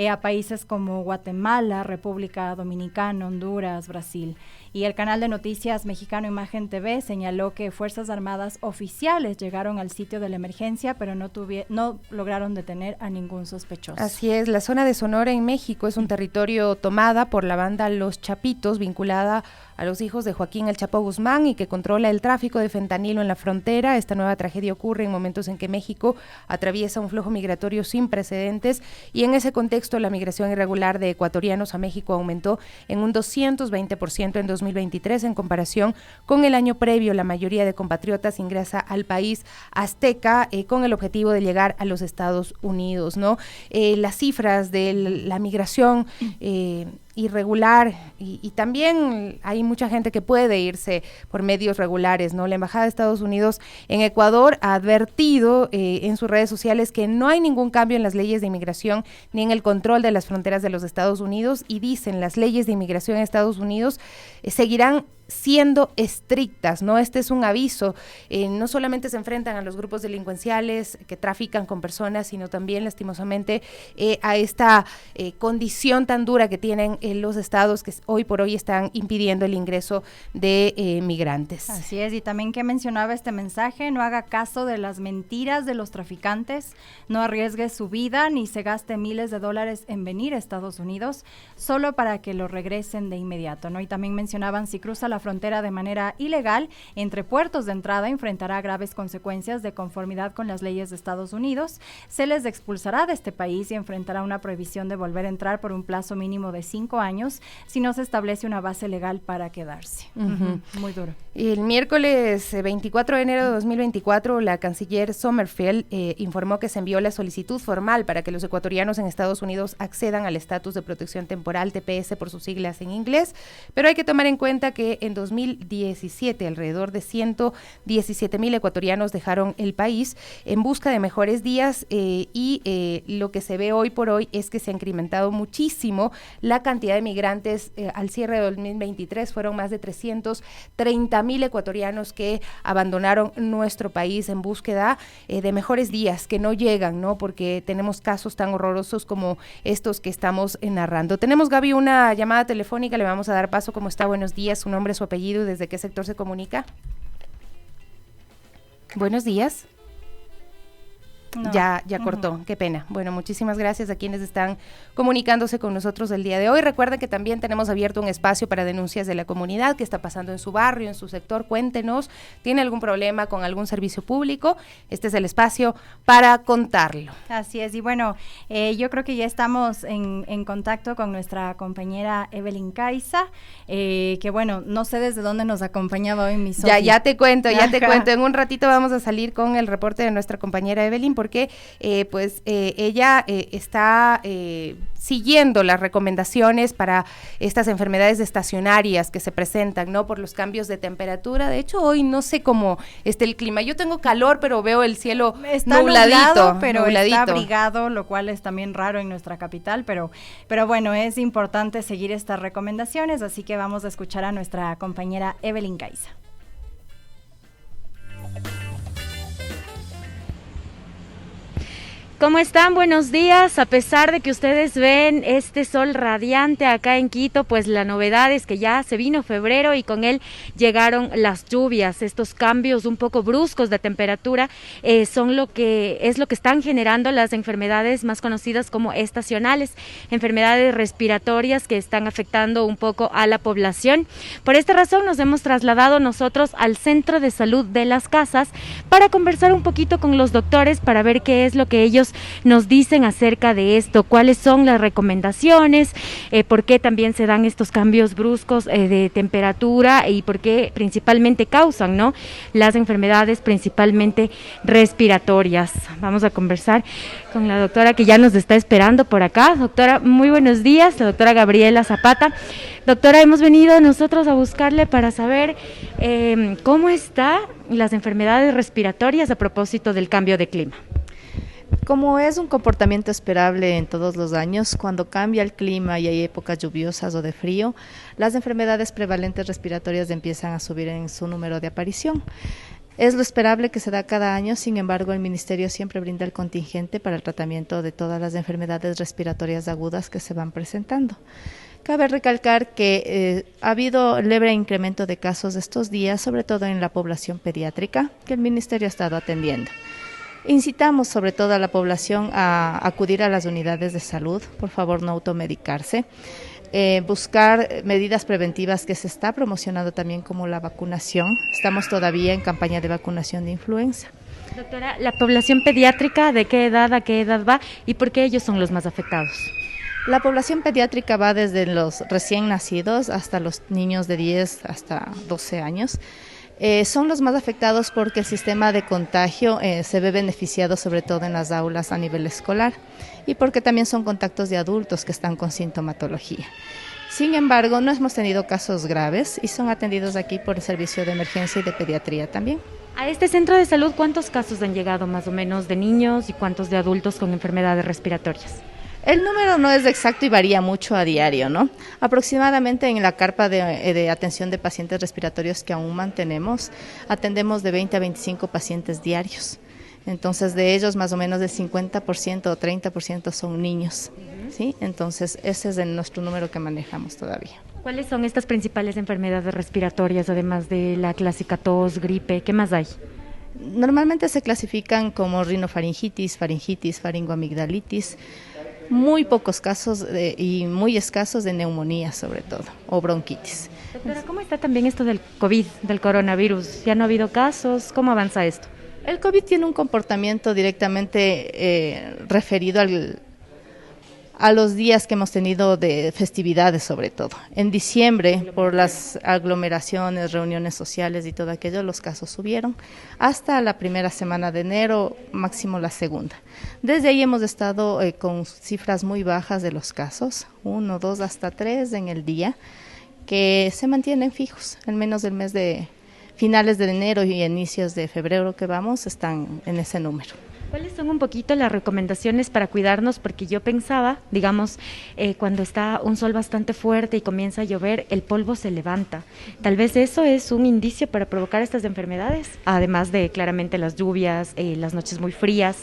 a países como Guatemala, República Dominicana, Honduras, Brasil. Y el canal de noticias mexicano Imagen TV señaló que Fuerzas Armadas oficiales llegaron al sitio de la emergencia, pero no lograron detener a ningún sospechoso. Así es, la zona de Sonora en México es un territorio tomada por la banda Los Chapitos, vinculada a los hijos de Joaquín El Chapo Guzmán y que controla el tráfico de fentanilo en la frontera. Esta nueva tragedia ocurre en momentos en que México atraviesa un flujo migratorio sin precedentes y en ese contexto la migración irregular de ecuatorianos a México aumentó en un 220% en 2023 en comparación con el año previo. La mayoría de compatriotas ingresa al país azteca con el objetivo de llegar a los Estados Unidos, ¿no? Las cifras de la migración irregular y también hay mucha gente que puede irse por medios regulares, ¿no? La Embajada de Estados Unidos en Ecuador ha advertido en sus redes sociales que no hay ningún cambio en las leyes de inmigración ni en el control de las fronteras de los Estados Unidos y dicen las leyes de inmigración en Estados Unidos seguirán siendo estrictas, ¿no? Este es un aviso, no solamente se enfrentan a los grupos delincuenciales que trafican con personas, sino también lastimosamente a esta condición tan dura que tienen los estados que hoy por hoy están impidiendo el ingreso de migrantes. Así es, y también que mencionaba este mensaje, no haga caso de las mentiras de los traficantes, no arriesgue su vida ni se gaste miles de dólares en venir a Estados Unidos solo para que lo regresen de inmediato, ¿no? Y también mencionaban, si cruza la frontera de manera ilegal entre puertos de entrada enfrentará graves consecuencias de conformidad con las leyes de Estados Unidos, se les expulsará de este país y enfrentará una prohibición de volver a entrar por un plazo mínimo de 5 años si no se establece una base legal para quedarse. Muy duro. El miércoles 24 de enero de 2024, la canciller Sommerfeld informó que se envió la solicitud formal para que los ecuatorianos en Estados Unidos accedan al estatus de protección temporal, TPS por sus siglas en inglés, pero hay que tomar en cuenta que en 2017 alrededor de 117,000 ecuatorianos dejaron el país en busca de mejores días y lo que se ve hoy por hoy es que se ha incrementado muchísimo la cantidad de migrantes. Al cierre de 2023 fueron más de 330,000 ecuatorianos que abandonaron nuestro país en búsqueda de mejores días que no llegan, ¿no? Porque tenemos casos tan horrorosos como estos que estamos narrando. Tenemos, Gaby, una llamada telefónica, le vamos a dar paso. ¿Cómo está? Buenos días, su nombre, su apellido y desde qué sector se comunica. Buenos días. No. Ya cortó, qué pena. Bueno, muchísimas gracias a quienes están comunicándose con nosotros el día de hoy. Recuerden que también tenemos abierto un espacio para denuncias de la comunidad, qué está pasando en su barrio, en su sector, cuéntenos, ¿tiene algún problema con algún servicio público? Este es el espacio para contarlo. Así es, y bueno, yo creo que ya estamos en contacto con nuestra compañera Evelyn Caiza, que bueno, no sé desde dónde nos acompañaba hoy mi socia. Ya te cuento, en un ratito vamos a salir con el reporte de nuestra compañera Evelyn, porque ella está siguiendo las recomendaciones para estas enfermedades estacionarias que se presentan, ¿no? Por los cambios de temperatura. De hecho, hoy no sé cómo está el clima. Yo tengo calor, pero veo el cielo está nubladito, pero está abrigado, lo cual es también raro en nuestra capital, pero bueno, es importante seguir estas recomendaciones, así que vamos a escuchar a nuestra compañera Evelyn Caiza. ¿Cómo están? Buenos días. A pesar de que ustedes ven este sol radiante acá en Quito, pues la novedad es que ya se vino febrero y con él llegaron las lluvias. Estos cambios un poco bruscos de temperatura son lo que están generando las enfermedades más conocidas como estacionales, enfermedades respiratorias que están afectando un poco a la población. Por esta razón nos hemos trasladado nosotros al Centro de Salud de Las Casas para conversar un poquito con los doctores para ver qué es lo que ellos nos dicen acerca de esto, cuáles son las recomendaciones, por qué también se dan estos cambios bruscos de temperatura y por qué principalmente causan, ¿no?, las enfermedades principalmente respiratorias. Vamos a conversar con la doctora que ya nos está esperando por acá. Doctora, muy buenos días, la doctora Gabriela Zapata. Doctora, hemos venido nosotros a buscarle para saber cómo están las enfermedades respiratorias a propósito del cambio de clima. Como es un comportamiento esperable en todos los años, cuando cambia el clima y hay épocas lluviosas o de frío, las enfermedades prevalentes respiratorias empiezan a subir en su número de aparición. Es lo esperable que se da cada año, sin embargo, el Ministerio siempre brinda el contingente para el tratamiento de todas las enfermedades respiratorias agudas que se van presentando. Cabe recalcar que ha habido leve incremento de casos estos días, sobre todo en la población pediátrica, que el Ministerio ha estado atendiendo. Incitamos sobre todo a la población a acudir a las unidades de salud, por favor no automedicarse. buscar medidas preventivas que se está promocionando también como la vacunación. Estamos todavía en campaña de vacunación de influenza. Doctora, ¿la población pediátrica de qué edad a qué edad va y por qué ellos son los más afectados? La población pediátrica va desde los recién nacidos hasta los niños de 10 hasta 12 años. Son los más afectados porque el sistema de contagio se ve beneficiado sobre todo en las aulas a nivel escolar y porque también son contactos de adultos que están con sintomatología. Sin embargo, no hemos tenido casos graves y son atendidos aquí por el servicio de emergencia y de pediatría también. A este centro de salud, ¿cuántos casos han llegado más o menos de niños y cuántos de adultos con enfermedades respiratorias? El número no es exacto y varía mucho a diario, ¿no? Aproximadamente en la carpa de atención de pacientes respiratorios que aún mantenemos, atendemos de 20 a 25 pacientes diarios. Entonces, de ellos más o menos del 50% o 30% son niños, ¿sí? Entonces, ese es nuestro número que manejamos todavía. ¿Cuáles son estas principales enfermedades respiratorias, además de la clásica tos, gripe? ¿Qué más hay? Normalmente se clasifican como rinofaringitis, faringitis, faringoamigdalitis, muy pocos casos y muy escasos de neumonía sobre todo, o bronquitis. Doctora, ¿cómo está también esto del COVID, del coronavirus? ¿Ya no ha habido casos? ¿Cómo avanza esto? El COVID tiene un comportamiento directamente referido a los días que hemos tenido de festividades sobre todo. En diciembre, por las aglomeraciones, reuniones sociales y todo aquello, los casos subieron hasta la primera semana de enero, máximo la segunda. Desde ahí hemos estado con cifras muy bajas de los casos, 1, 2, hasta 3 en el día, que se mantienen fijos, al menos del mes de finales de enero y inicios de febrero que vamos, están en ese número. ¿Cuáles son un poquito las recomendaciones para cuidarnos? Porque yo pensaba, digamos, cuando está un sol bastante fuerte y comienza a llover, el polvo se levanta. Tal vez eso es un indicio para provocar estas enfermedades, además de claramente las lluvias, las noches muy frías.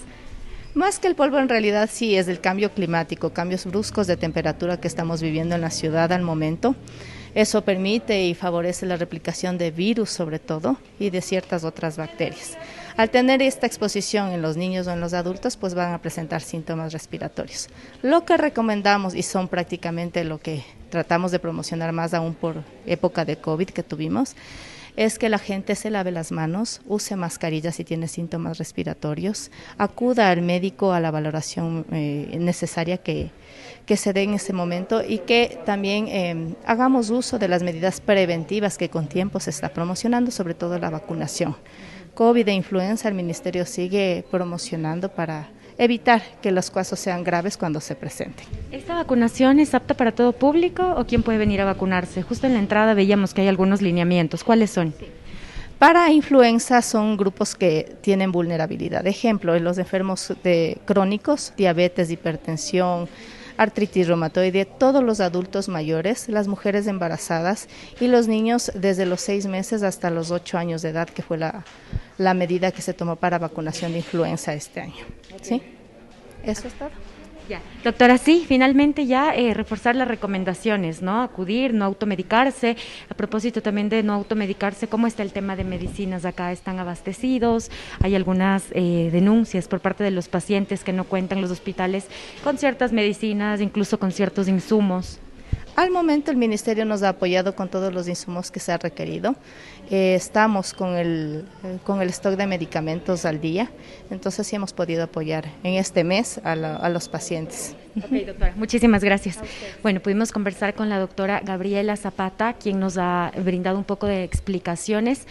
Más que el polvo, en realidad sí es el cambio climático, cambios bruscos de temperatura que estamos viviendo en la ciudad al momento. Eso permite y favorece la replicación de virus sobre todo y de ciertas otras bacterias. Al tener esta exposición en los niños o en los adultos, pues van a presentar síntomas respiratorios. Lo que recomendamos, y son prácticamente lo que tratamos de promocionar más aún por época de COVID que tuvimos, es que la gente se lave las manos, use mascarilla si tiene síntomas respiratorios, acuda al médico a la valoración necesaria que se dé en ese momento y que también hagamos uso de las medidas preventivas que con tiempo se está promocionando, sobre todo la vacunación. COVID e influenza, el Ministerio sigue promocionando para evitar que los casos sean graves cuando se presenten. ¿Esta vacunación es apta para todo público o quién puede venir a vacunarse? Justo en la entrada veíamos que hay algunos lineamientos. ¿Cuáles son? Sí. Para influenza son grupos que tienen vulnerabilidad. Ejemplo, en los enfermos crónicos, diabetes, hipertensión, artritis reumatoide, todos los adultos mayores, las mujeres embarazadas y los niños desde los 6 meses hasta los 8 años de edad, que fue la medida que se tomó para vacunación de influenza este año. ¿Sí? Eso es todo. Ya. Doctora, sí, finalmente ya reforzar las recomendaciones, ¿no? Acudir, no automedicarse. A propósito también de no automedicarse, ¿cómo está el tema de medicinas? Acá están abastecidos, hay algunas denuncias por parte de los pacientes que no cuentan los hospitales con ciertas medicinas, incluso con ciertos insumos. Al momento el Ministerio nos ha apoyado con todos los insumos que se ha requerido. Estamos con el stock de medicamentos al día, entonces sí hemos podido apoyar en este mes a los pacientes. Ok, doctora, muchísimas gracias. Bueno, pudimos conversar con la doctora Gabriela Zapata, quien nos ha brindado un poco de explicaciones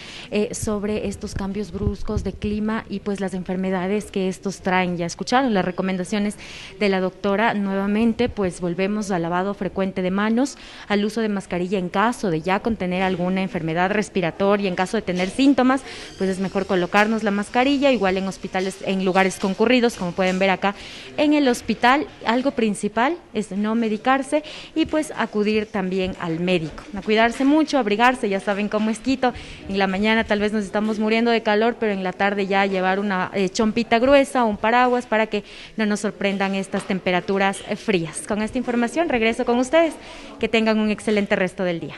sobre estos cambios bruscos de clima y pues las enfermedades que estos traen. Ya escucharon las recomendaciones de la doctora. Nuevamente, pues volvemos al lavado frecuente de manos, al uso de mascarilla en caso de ya contener alguna enfermedad respiratoria, en caso de tener síntomas, pues es mejor colocarnos la mascarilla, igual en hospitales, en lugares concurridos, como pueden ver acá en el hospital. Algo principal es no medicarse y pues acudir también al médico, a cuidarse mucho, abrigarse, ya saben cómo es Quito, en la mañana tal vez nos estamos muriendo de calor, pero en la tarde ya llevar una chompita gruesa o un paraguas para que no nos sorprendan estas temperaturas frías. Con esta información regreso con ustedes, que tengan un excelente resto del día.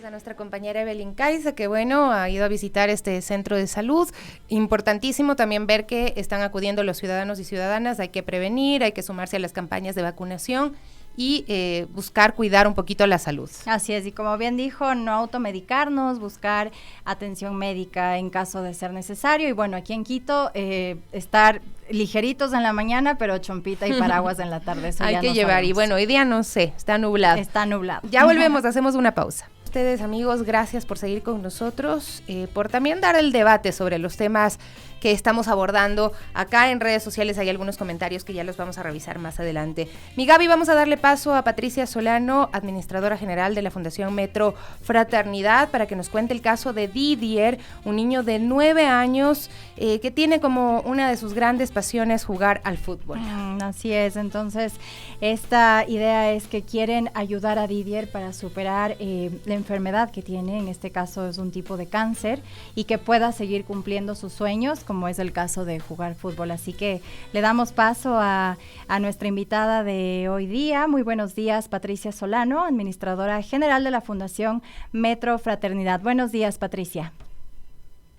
A nuestra compañera Evelyn Caiza, que bueno, ha ido a visitar este centro de salud. Importantísimo también ver que están acudiendo los ciudadanos y ciudadanas, hay que prevenir, hay que sumarse a las campañas de vacunación y buscar cuidar un poquito la salud. Así es, y como bien dijo, no automedicarnos, buscar atención médica en caso de ser necesario. Y bueno, aquí en Quito, estar ligeritos en la mañana, pero chompita y paraguas en la tarde. Eso hay ya que no llevar, sabemos. y bueno, hoy día no sé, está nublado. Está nublado. Ya volvemos, hacemos una pausa. Ustedes, amigos, gracias por seguir con nosotros, por también dar el debate sobre los temas que estamos abordando. Acá en redes sociales hay algunos comentarios que ya los vamos a revisar más adelante. Mi Gaby, vamos a darle paso a Patricia Solano, administradora general de la Fundación Metro Fraternidad, para que nos cuente el caso de Didier, un niño de 9 años que tiene como una de sus grandes pasiones jugar al fútbol. Así es, entonces esta idea es que quieren ayudar a Didier para superar la enfermedad que tiene, en este caso es un tipo de cáncer, y que pueda seguir cumpliendo sus sueños, como es el caso de jugar fútbol. Así que le damos paso a nuestra invitada de hoy día. Muy buenos días, Patricia Solano, administradora general de la Fundación Metro Fraternidad. Buenos días, Patricia.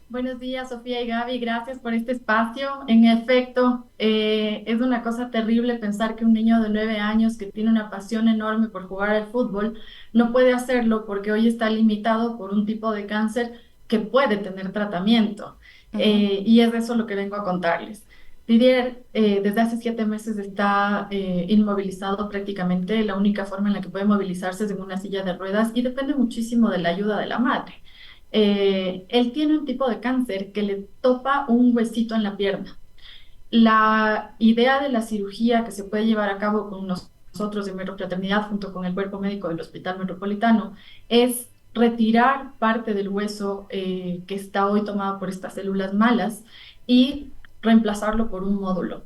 Buenos días, Sofía y Gaby, gracias por este espacio. En efecto, es una cosa terrible pensar que un niño de 9 años que tiene una pasión enorme por jugar al fútbol no puede hacerlo porque hoy está limitado por un tipo de cáncer que puede tener tratamiento. Y es de eso lo que vengo a contarles. Didier desde hace 7 meses está inmovilizado prácticamente. La única forma en la que puede movilizarse es en una silla de ruedas y depende muchísimo de la ayuda de la madre. Él tiene un tipo de cáncer que le topa un huesito en la pierna. La idea de la cirugía que se puede llevar a cabo con nosotros de Metro Fraternidad junto con el cuerpo médico del Hospital Metropolitano es retirar parte del hueso que está hoy tomado por estas células malas y reemplazarlo por un módulo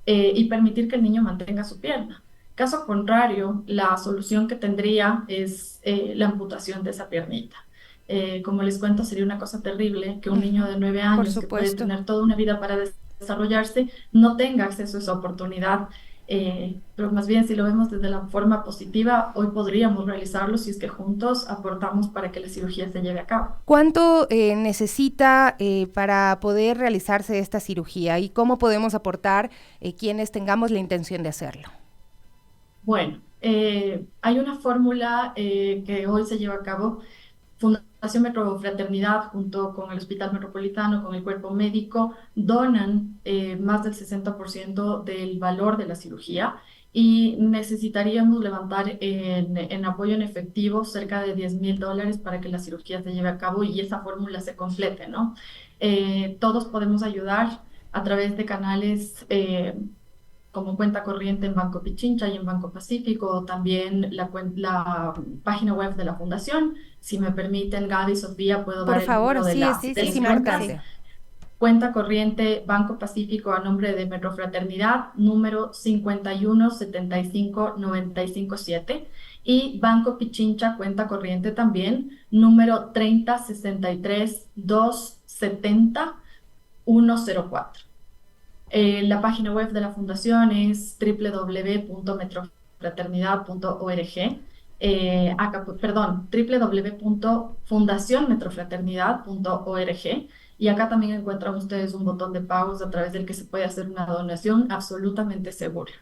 y permitir que el niño mantenga su pierna. Caso contrario, la solución que tendría es la amputación de esa piernita. Como les cuento, sería una cosa terrible que un niño de 9 años que puede tener toda una vida para desarrollarse no tenga acceso a esa oportunidad. Pero más bien, si lo vemos desde la forma positiva, hoy podríamos realizarlo si es que juntos aportamos para que la cirugía se lleve a cabo. ¿Cuánto necesita para poder realizarse esta cirugía y cómo podemos aportar quienes tengamos la intención de hacerlo? Bueno, hay una fórmula que hoy se lleva a cabo. Fundación Metro Fraternidad junto con el Hospital Metropolitano, con el cuerpo médico, donan más del 60% del valor de la cirugía y necesitaríamos levantar en apoyo en efectivo cerca de $10,000 para que la cirugía se lleve a cabo y esa fórmula se complete, ¿no? Todos podemos ayudar a través de canales como cuenta corriente en Banco Pichincha y en Banco Pacífico, también la página web de la Fundación. Si me permiten, Gaby y Sofía, puedo dar el número de las importante. Cuenta corriente Banco Pacífico a nombre de Metro Fraternidad, número 5175957, y Banco Pichincha, cuenta corriente también, número 3060270-104. La página web de la Fundación es www.metrofraternidad.org. www.fundacionmetrofraternidad.org, y acá también encuentran ustedes un botón de pagos a través del que se puede hacer una donación absolutamente segura.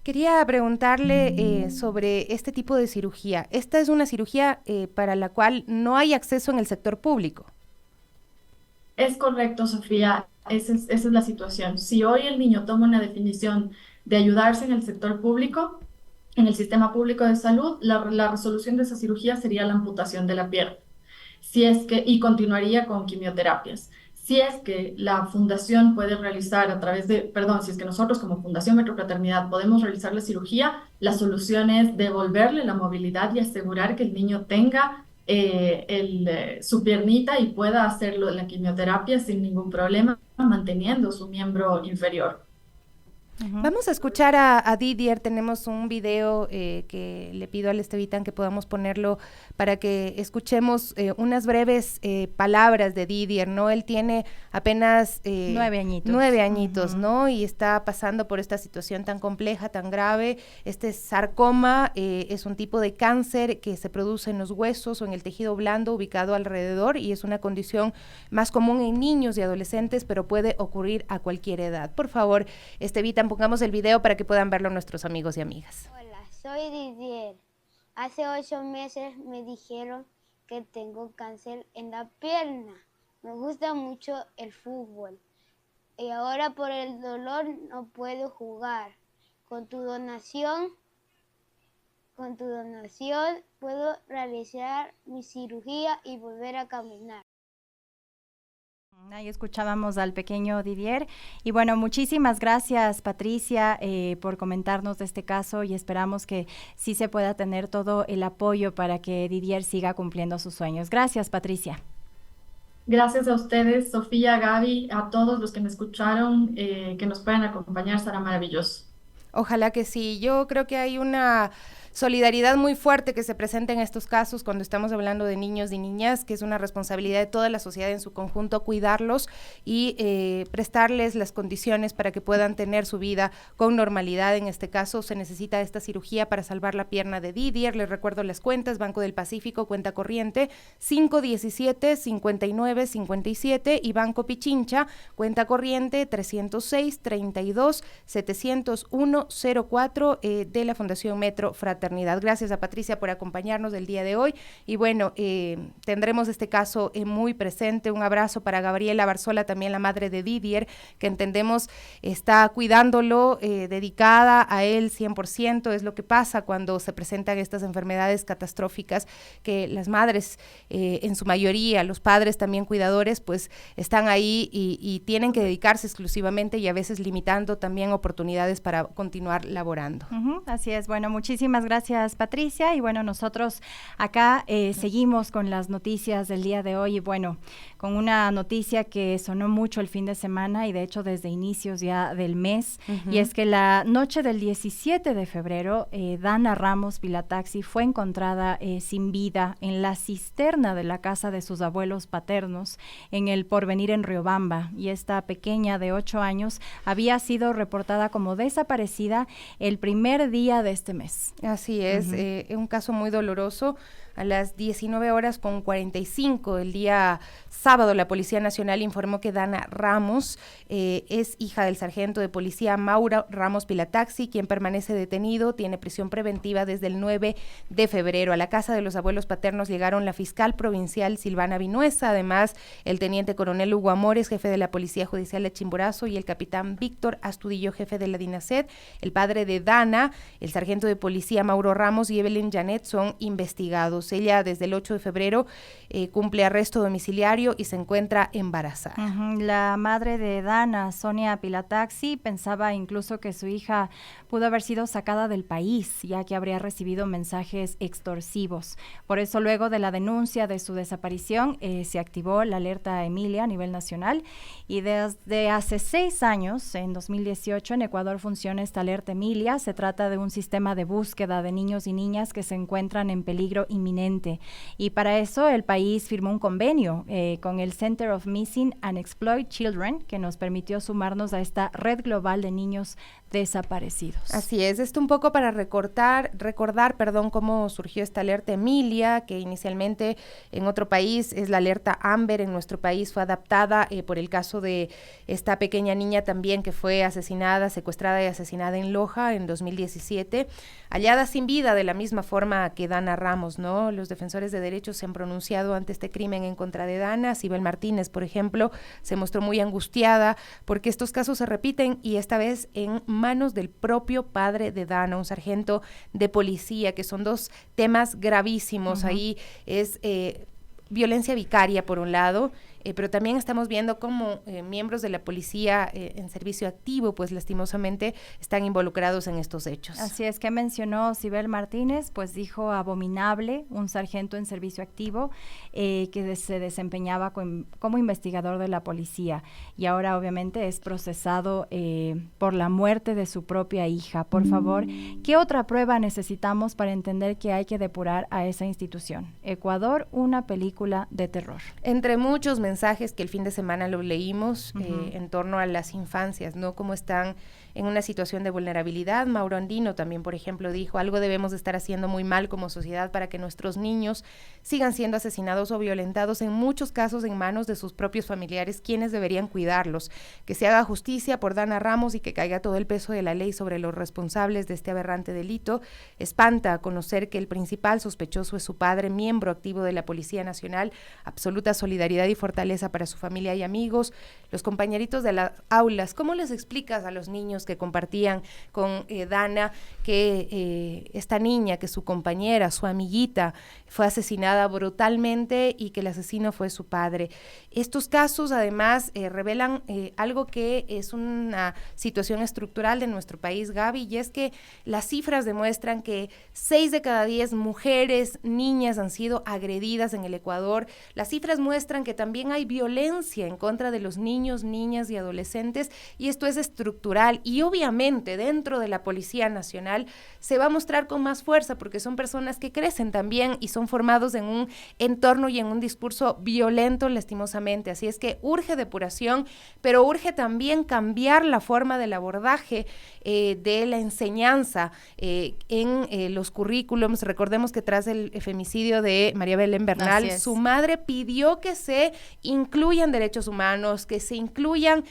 Quería preguntarle sobre este tipo de cirugía. Esta es una cirugía para la cual no hay acceso en el sector público. Es correcto, Sofía. Esa es la situación. Si hoy el niño toma una definición de ayudarse en el sector público, en el sistema público de salud, la resolución de esa cirugía sería la amputación de la pierna. Y continuaría con quimioterapias. Si es que la fundación puede realizar si es que nosotros como Fundación Metro Fraternidad podemos realizar la cirugía, la solución es devolverle la movilidad y asegurar que el niño tenga su piernita y pueda hacerlo en la quimioterapia sin ningún problema, manteniendo su miembro inferior. Vamos a escuchar a Didier. Tenemos un video que le pido al Estevitan que podamos ponerlo para que escuchemos unas breves palabras de Didier, ¿no? Él tiene apenas 9 añitos. 9 añitos, ¿no? Y está pasando por esta situación tan compleja, tan grave. Este sarcoma es un tipo de cáncer que se produce en los huesos o en el tejido blando ubicado alrededor y es una condición más común en niños y adolescentes, pero puede ocurrir a cualquier edad. Por favor, Estevitan, pongamos el video para que puedan verlo nuestros amigos y amigas. Hola, Soy Didier. Hace 8 meses me dijeron que tengo cáncer en la pierna. Me gusta mucho el fútbol y ahora por el dolor no puedo jugar. Con tu donación puedo realizar mi cirugía y volver a caminar. Ahí escuchábamos al pequeño Didier. Y bueno, muchísimas gracias, Patricia, por comentarnos de este caso, y esperamos que sí se pueda tener todo el apoyo para que Didier siga cumpliendo sus sueños. Gracias, Patricia. Gracias a ustedes, Sofía, Gaby, a todos los que me escucharon, que nos puedan acompañar, será maravilloso. Ojalá que sí. Yo creo que hay una solidaridad muy fuerte que se presenta en estos casos cuando estamos hablando de niños y niñas, que es una responsabilidad de toda la sociedad en su conjunto cuidarlos y prestarles las condiciones para que puedan tener su vida con normalidad. En este caso se necesita esta cirugía para salvar la pierna de Didier. Les recuerdo las cuentas: Banco del Pacífico, cuenta corriente 517-5957 y Banco Pichincha, cuenta corriente 306-32-701-04 de la Fundación Metro Fraternidad. Gracias a Patricia por acompañarnos el día de hoy y bueno, tendremos este caso muy presente. Un abrazo para Gabriela Barzola, también la madre de Didier, que entendemos está cuidándolo, dedicada a él 100%. Es lo que pasa cuando se presentan estas enfermedades catastróficas, que las madres, en su mayoría, los padres también cuidadores, pues están ahí y tienen que dedicarse exclusivamente y a veces limitando también oportunidades para continuar laborando. Así es. Bueno, muchísimas gracias, Patricia, y bueno, nosotros acá seguimos con las noticias del día de hoy y bueno, con una noticia que sonó mucho el fin de semana y de hecho desde inicios ya del mes, y es que la noche del 17 de febrero, Dana Ramos Pilataxi fue encontrada sin vida en la cisterna de la casa de sus abuelos paternos en el Porvenir en Riobamba, y esta pequeña de 8 años había sido reportada como desaparecida el primer día de este mes. Así es, un caso muy doloroso. A las 19:45 el día sábado, la Policía Nacional informó que Dana Ramos es hija del sargento de policía Mauro Ramos Pilataxi, quien permanece detenido, tiene prisión preventiva desde el 9 de febrero. A la casa de los abuelos paternos llegaron la fiscal provincial Silvana Vinuesa, además el teniente coronel Hugo Amores, jefe de la Policía Judicial de Chimborazo, y el capitán Víctor Astudillo, jefe de la DINASED. El padre de Dana, el sargento de policía Mauro Ramos, y Evelyn Janet son investigados. Ella desde el 8 de febrero cumple arresto domiciliario y se encuentra embarazada. La madre de Dana, Sonia Pilataxi, pensaba incluso que su hija pudo haber sido sacada del país, ya que habría recibido mensajes extorsivos. Por eso, luego de la denuncia de su desaparición, se activó la alerta Emilia a nivel nacional, y desde hace 6 años, en 2018, en Ecuador funciona esta alerta Emilia. Se trata de un sistema de búsqueda de niños y niñas que se encuentran en peligro inminente, y para eso el país firmó un convenio con el Center of Missing and Exploited Children, que nos permitió sumarnos a esta red global de niños desaparecidos. Así es, esto un poco para recordar, cómo surgió esta alerta Emilia, que inicialmente en otro país es la alerta Amber. En nuestro país fue adaptada por el caso de esta pequeña niña también que fue secuestrada y asesinada en Loja en 2017, hallada sin vida de la misma forma que Dana Ramos, ¿no? Los defensores de derechos se han pronunciado ante este crimen en contra de Dana. Sibel Martínez, por ejemplo, se mostró muy angustiada porque estos casos se repiten, y esta vez en manos del propio padre de Dana, un sargento de policía, que son dos temas gravísimos. Ahí es violencia vicaria por un lado, pero también estamos viendo cómo miembros de la policía en servicio activo, pues lastimosamente están involucrados en estos hechos. Así es, que mencionó Sibel Martínez, pues dijo abominable, un sargento en servicio activo que se desempeñaba como investigador de la policía, y ahora obviamente es procesado por la muerte de su propia hija. Por favor, ¿qué otra prueba necesitamos para entender que hay que depurar a esa institución? Ecuador, una película de terror. Entre muchos mensajes mensajes que el fin de semana lo leímos en torno a las infancias, ¿no? Cómo están en una situación de vulnerabilidad. Mauro Andino también, por ejemplo, dijo, algo debemos de estar haciendo muy mal como sociedad para que nuestros niños sigan siendo asesinados o violentados, en muchos casos en manos de sus propios familiares, quienes deberían cuidarlos. Que se haga justicia por Dana Ramos y que caiga todo el peso de la ley sobre los responsables de este aberrante delito. Espanta conocer que el principal sospechoso es su padre, miembro activo de la Policía Nacional. Absoluta solidaridad y fortaleza para su familia y amigos. Los compañeritos de las aulas, ¿cómo les explicas a los niños que compartían con Dana que esta niña, que su compañera, su amiguita, fue asesinada brutalmente y que el asesino fue su padre? Estos casos además revelan algo que es una situación estructural de nuestro país, Gaby, y es que las cifras demuestran que 6 de cada 10 mujeres, niñas han sido agredidas en el Ecuador. Las cifras muestran que también hay violencia en contra de los niños, niñas y adolescentes, y esto es estructural, y obviamente dentro de la Policía Nacional se va a mostrar con más fuerza porque son personas que crecen también y son formados en un entorno y en un discurso violento, lastimosamente. Así es que urge depuración, pero urge también cambiar la forma del abordaje de la enseñanza en los currículums. Recordemos que tras el femicidio de María Belén Bernal, su madre pidió que se incluyan derechos humanos, que se incluyan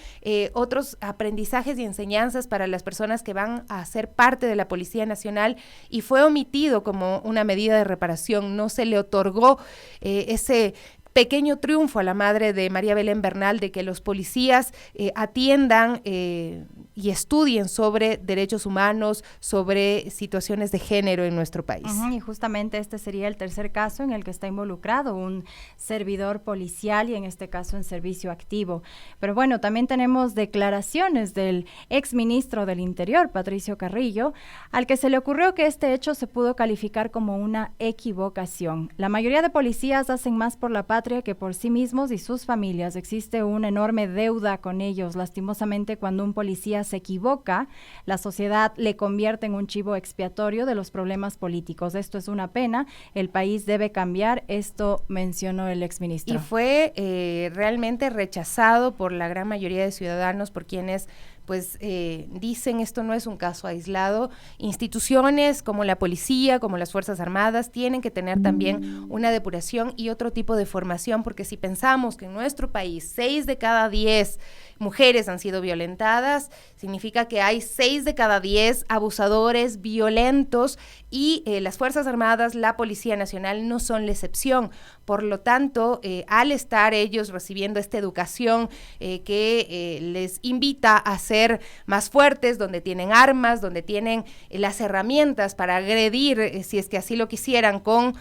otros aprendizajes y enseñanzas para las personas que van a ser parte de la Policía Nacional, y fue omitido como una medida de reparación. No se le otorgó ese pequeño triunfo a la madre de María Belén Bernal de que los policías atiendan y estudien sobre derechos humanos, sobre situaciones de género en nuestro país. Y justamente este sería el tercer caso en el que está involucrado un servidor policial, y en este caso en servicio activo. Pero bueno, también tenemos declaraciones del exministro del Interior, Patricio Carrillo, al que se le ocurrió que este hecho se pudo calificar como una equivocación. La mayoría de policías hacen más por la patria que por sí mismos y sus familias. Existe una enorme deuda con ellos. Lastimosamente, cuando un policía se equivoca, la sociedad le convierte en un chivo expiatorio de los problemas políticos. Esto es una pena, el país debe cambiar, esto mencionó el exministro. Y fue realmente rechazado por la gran mayoría de ciudadanos, por quienes pues dicen esto no es un caso aislado. Instituciones como la policía, como las Fuerzas Armadas, tienen que tener también una depuración y otro tipo de formación, porque si pensamos que en nuestro país 6 de cada 10 mujeres han sido violentadas, significa que hay 6 de cada 10 abusadores violentos, y las Fuerzas Armadas, la Policía Nacional no son la excepción. Por lo tanto, al estar ellos recibiendo esta educación que les invita a ser más fuertes, donde tienen armas, donde tienen las herramientas para agredir, si es que así lo quisieran, con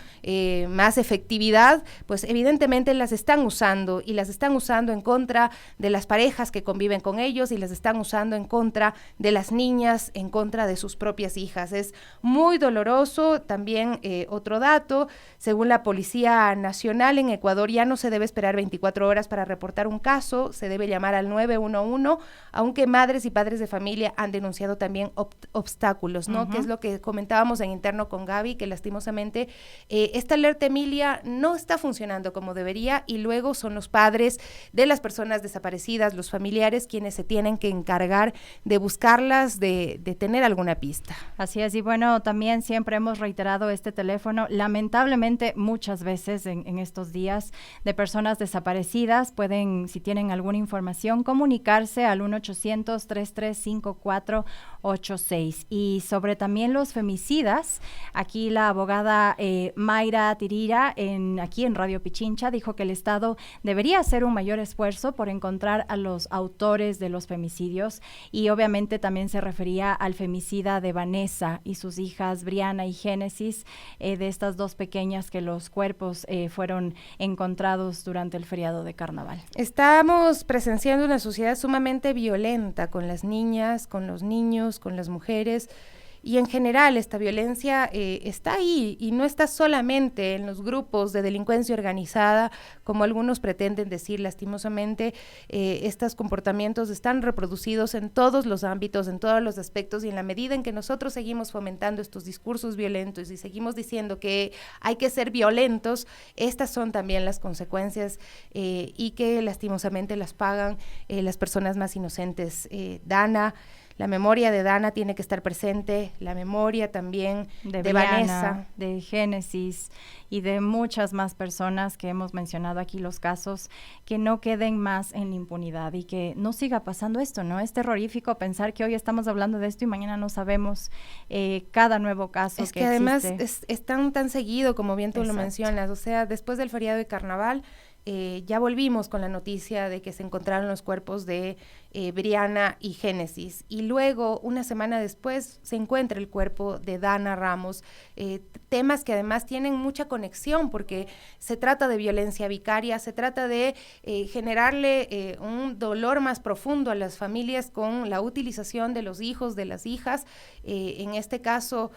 más efectividad, pues evidentemente las están usando, y las están usando en contra de las parejas que conviven con ellos, y las están usando en contra de las niñas, en contra de sus propias hijas. Es muy doloroso. También otro dato, según la Policía Nacional en Ecuador, ya no se debe esperar 24 horas para reportar un caso, se debe llamar al 911, aunque madres y padres de familia han denunciado también obstáculos, ¿no? Que es lo que comentábamos en interno con Gaby, que lastimosamente esta alerta Emilia no está funcionando como debería, y luego son los padres de las personas desaparecidas, los familiares, quienes se tienen que encargar de buscarlas, de tener alguna pista. Así es, y bueno, también siempre hemos reiterado este teléfono, lamentablemente muchas veces en estos días, de personas desaparecidas. Pueden, si tienen alguna información, comunicarse al 1-800-3354-86. Y sobre también los femicidas, aquí la abogada Mayra Tirira, aquí en Radio Pichincha, dijo que el Estado debería hacer un mayor esfuerzo por encontrar a los autores de los femicidios, y obviamente también se refería al femicida de Vanessa y sus hijas Briana y Génesis, de estas dos pequeñas que los cuerpos fueron encontrados durante el feriado de Carnaval. Estamos presenciando una sociedad sumamente violenta con las niñas, con los niños, con las mujeres, y en general esta violencia está ahí y no está solamente en los grupos de delincuencia organizada, como algunos pretenden decir. Lastimosamente, estos comportamientos están reproducidos en todos los ámbitos, en todos los aspectos, y en la medida en que nosotros seguimos fomentando estos discursos violentos y seguimos diciendo que hay que ser violentos, estas son también las consecuencias y que lastimosamente las pagan las personas más inocentes. Dana, la memoria de Dana tiene que estar presente, la memoria también de Briana, Vanessa, de Génesis y de muchas más personas que hemos mencionado aquí los casos, que no queden más en la impunidad y que no siga pasando esto, ¿no? Es terrorífico pensar que hoy estamos hablando de esto y mañana no sabemos cada nuevo caso es que además existe. es tan seguido, como bien tú Exacto. lo mencionas, o sea, después del feriado de Carnaval, ya volvimos con la noticia de que se encontraron los cuerpos de Briana y Génesis, y luego una semana después se encuentra el cuerpo de Dana Ramos, temas que además tienen mucha conexión porque se trata de violencia vicaria, se trata de generarle un dolor más profundo a las familias con la utilización de los hijos, de las hijas. En este caso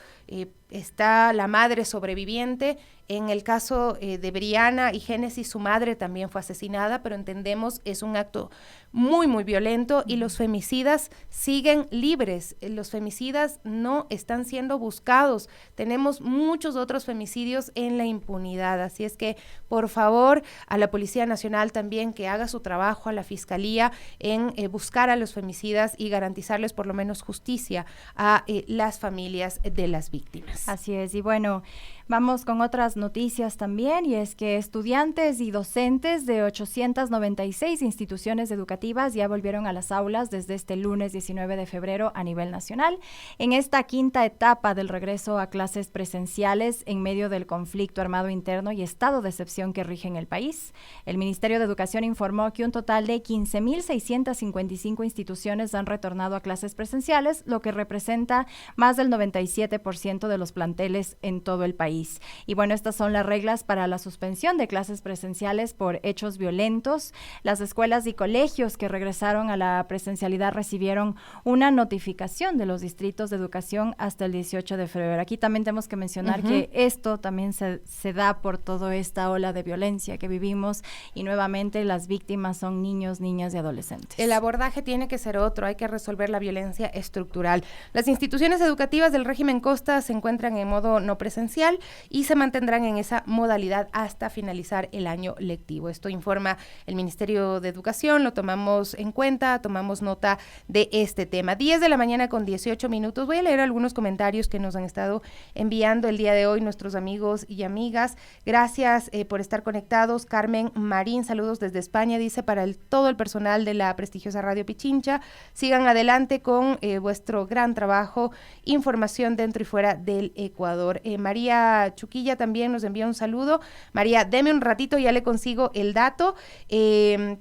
está la madre sobreviviente. En el caso de Briana y Génesis, su madre también fue asesinada, pero entendemos es un acto muy, muy violento y los femicidas siguen libres. Los femicidas no están siendo buscados. Tenemos muchos otros femicidios en la impunidad. Así es que, por favor, a la Policía Nacional también que haga su trabajo, a la Fiscalía en buscar a los femicidas y garantizarles por lo menos justicia a las familias de las víctimas. Así es, y bueno, vamos con otras noticias también, y es que estudiantes y docentes de 896 instituciones educativas ya volvieron a las aulas desde este lunes 19 de febrero a nivel nacional, en esta quinta etapa del regreso a clases presenciales en medio del conflicto armado interno y estado de excepción que rige en el país. El Ministerio de Educación informó que un total de 15.655 instituciones han retornado a clases presenciales, lo que representa más del 97% de los planteles en todo el país. Y bueno, estas son las reglas para la suspensión de clases presenciales por hechos violentos. Las escuelas y colegios que regresaron a la presencialidad recibieron una notificación de los distritos de educación hasta el 18 de febrero. Aquí también tenemos que mencionar que esto también se da por toda esta ola de violencia que vivimos, y nuevamente las víctimas son niños, niñas y adolescentes. El abordaje tiene que ser otro, hay que resolver la violencia estructural. Las instituciones educativas del régimen Costa se encuentran en modo no presencial y se mantendrán en esa modalidad hasta finalizar el año lectivo. Esto informa el Ministerio de Educación, lo tomamos en cuenta, tomamos nota de este tema. 10 de la mañana con 18 minutos. Voy a leer algunos comentarios que nos han estado enviando el día de hoy nuestros amigos y amigas. Gracias por estar conectados. Carmen Marín, saludos desde España, dice, para todo el personal de la prestigiosa Radio Pichincha. Sigan adelante con vuestro gran trabajo, información dentro y fuera del Ecuador. María Chuquilla también nos envía un saludo. María, deme un ratito, ya le consigo el dato.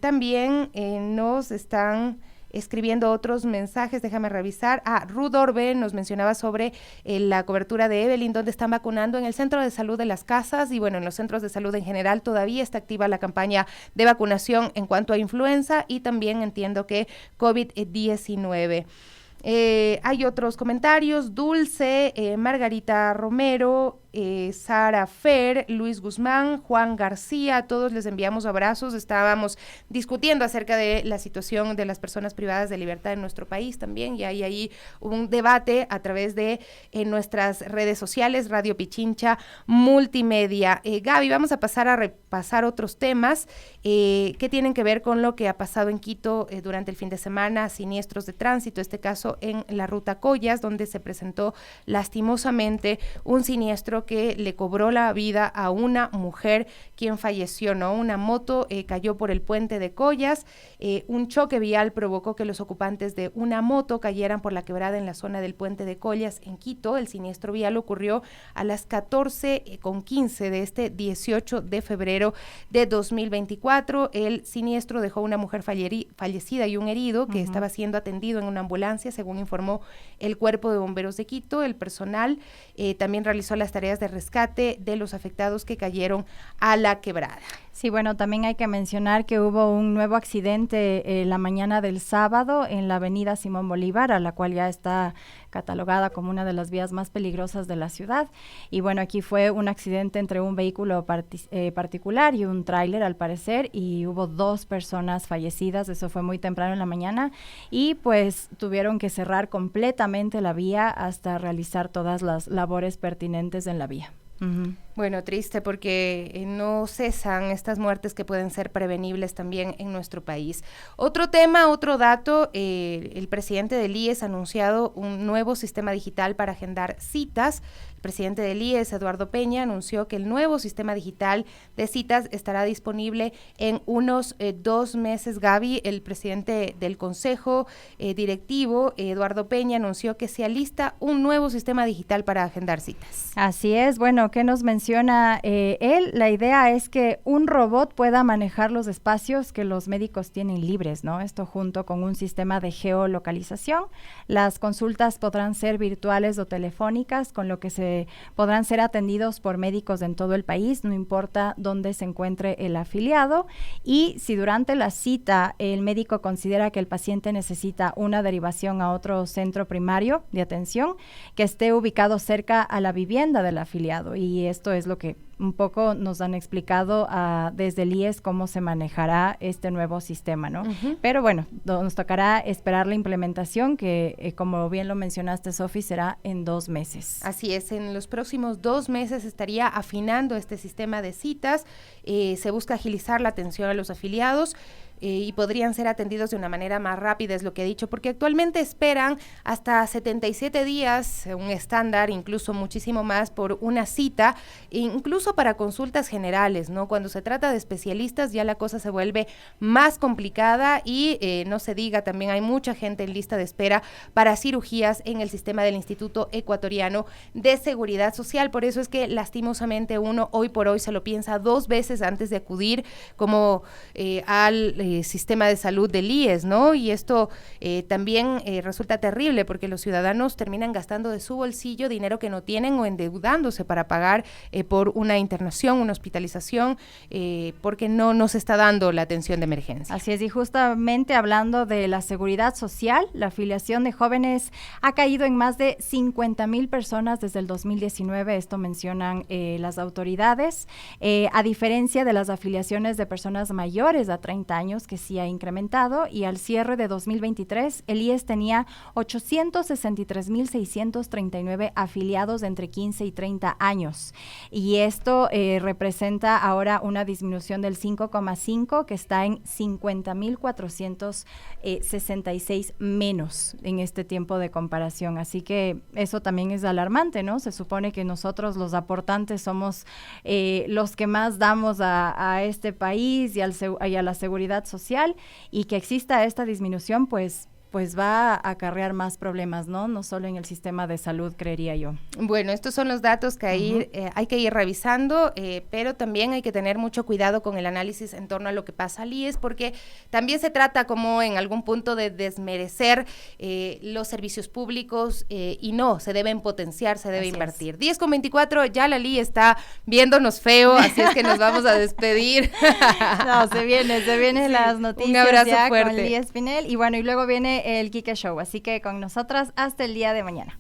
También nos están escribiendo otros mensajes, déjame revisar. Ruth Orbe nos mencionaba sobre la cobertura de Evelyn, donde están vacunando en el Centro de Salud de Las Casas, y bueno, en los centros de salud en general todavía está activa la campaña de vacunación en cuanto a influenza y también entiendo que COVID-19. Hay otros comentarios. Dulce, Margarita Romero, Sara Fer, Luis Guzmán, Juan García, a todos les enviamos abrazos. Estábamos discutiendo acerca de la situación de las personas privadas de libertad en nuestro país también, y hay ahí un debate a través de nuestras redes sociales, Radio Pichincha Multimedia. Gaby, vamos a pasar a repasar otros temas que tienen que ver con lo que ha pasado en Quito durante el fin de semana, siniestros de tránsito, este caso en la ruta Collas, donde se presentó lastimosamente un siniestro que le cobró la vida a una mujer quien falleció, ¿no? Una moto cayó por el puente de Collas, un choque vial provocó que los ocupantes de una moto cayeran por la quebrada en la zona del puente de Collas en Quito. El siniestro vial ocurrió a las 14:15 de este 18 de febrero de 2024. El siniestro dejó una mujer fallecida y un herido que estaba siendo atendido en una ambulancia, según informó el Cuerpo de Bomberos de Quito. El personal también realizó las tareas de rescate de los afectados que cayeron a la quebrada. Sí, bueno, también hay que mencionar que hubo un nuevo accidente la mañana del sábado en la avenida Simón Bolívar, a la cual ya está catalogada como una de las vías más peligrosas de la ciudad. Y bueno, aquí fue un accidente entre un vehículo particular y un tráiler, al parecer, y hubo 2 personas fallecidas. Eso fue muy temprano en la mañana y pues tuvieron que cerrar completamente la vía hasta realizar todas las labores pertinentes en la vía. Uh-huh. Bueno, triste porque no cesan estas muertes que pueden ser prevenibles también en nuestro país. Otro tema, otro dato, el presidente del IES ha anunciado un nuevo sistema digital para agendar citas. El presidente del IES, Eduardo Peña, anunció que el nuevo sistema digital de citas estará disponible en unos 2 meses. Gaby, el presidente del Consejo Directivo, Eduardo Peña, anunció que se alista un nuevo sistema digital para agendar citas. Así es. Bueno, ¿qué nos menciona él? La idea es que un robot pueda manejar los espacios que los médicos tienen libres, ¿no? Esto junto con un sistema de geolocalización. Las consultas podrán ser virtuales o telefónicas, con lo que se podrán ser atendidos por médicos en todo el país, no importa dónde se encuentre el afiliado. Y si durante la cita el médico considera que el paciente necesita una derivación a otro centro primario de atención, que esté ubicado cerca a la vivienda del afiliado. Y esto es lo que un poco nos han explicado desde el IES cómo se manejará este nuevo sistema, ¿no? Uh-huh. Pero bueno, nos tocará esperar la implementación que, como bien lo mencionaste, Sofi, será en 2 meses. Así es, en los próximos 2 meses estaría afinando este sistema de citas. Se busca agilizar la atención a los afiliados. Y podrían ser atendidos de una manera más rápida, es lo que he dicho, porque actualmente esperan hasta 77 días, un estándar, incluso muchísimo más por una cita, incluso para consultas generales, ¿no? Cuando se trata de especialistas ya la cosa se vuelve más complicada y no se diga, también hay mucha gente en lista de espera para cirugías en el sistema del Instituto Ecuatoriano de Seguridad Social. Por eso es que lastimosamente uno hoy por hoy se lo piensa 2 veces antes de acudir como al sistema de salud del IES, ¿no? Y esto también resulta terrible porque los ciudadanos terminan gastando de su bolsillo dinero que no tienen o endeudándose para pagar por una internación, una hospitalización, porque no se está dando la atención de emergencia. Así es, y justamente hablando de la seguridad social, la afiliación de jóvenes ha caído en más de 50,000 personas desde el 2019, esto mencionan las autoridades, a diferencia de las afiliaciones de personas mayores a 30 años, que sí ha incrementado, y al cierre de 2023, el IES tenía 863,639 afiliados de entre 15 y 30 años. Y esto representa ahora una disminución del 5,5, que está en 50,466 menos en este tiempo de comparación. Así que eso también es alarmante, ¿no? Se supone que nosotros, los aportantes, somos los que más damos a este país y a la seguridad social, y que exista esta disminución, pues va a acarrear más problemas, ¿no? No solo en el sistema de salud, creería yo. Bueno, estos son los datos que hay que ir revisando, pero también hay que tener mucho cuidado con el análisis en torno a lo que pasa al IES, porque también se trata como en algún punto de desmerecer los servicios públicos y no, se deben potenciar, se debe invertir. 10:24, ya la Lí está viéndonos feo, así es que nos vamos a despedir. No, se vienen sí, las noticias. Un abrazo ya fuerte. Con Lí Espinel, y bueno, y luego viene el Kike Show, así que con nosotras hasta el día de mañana.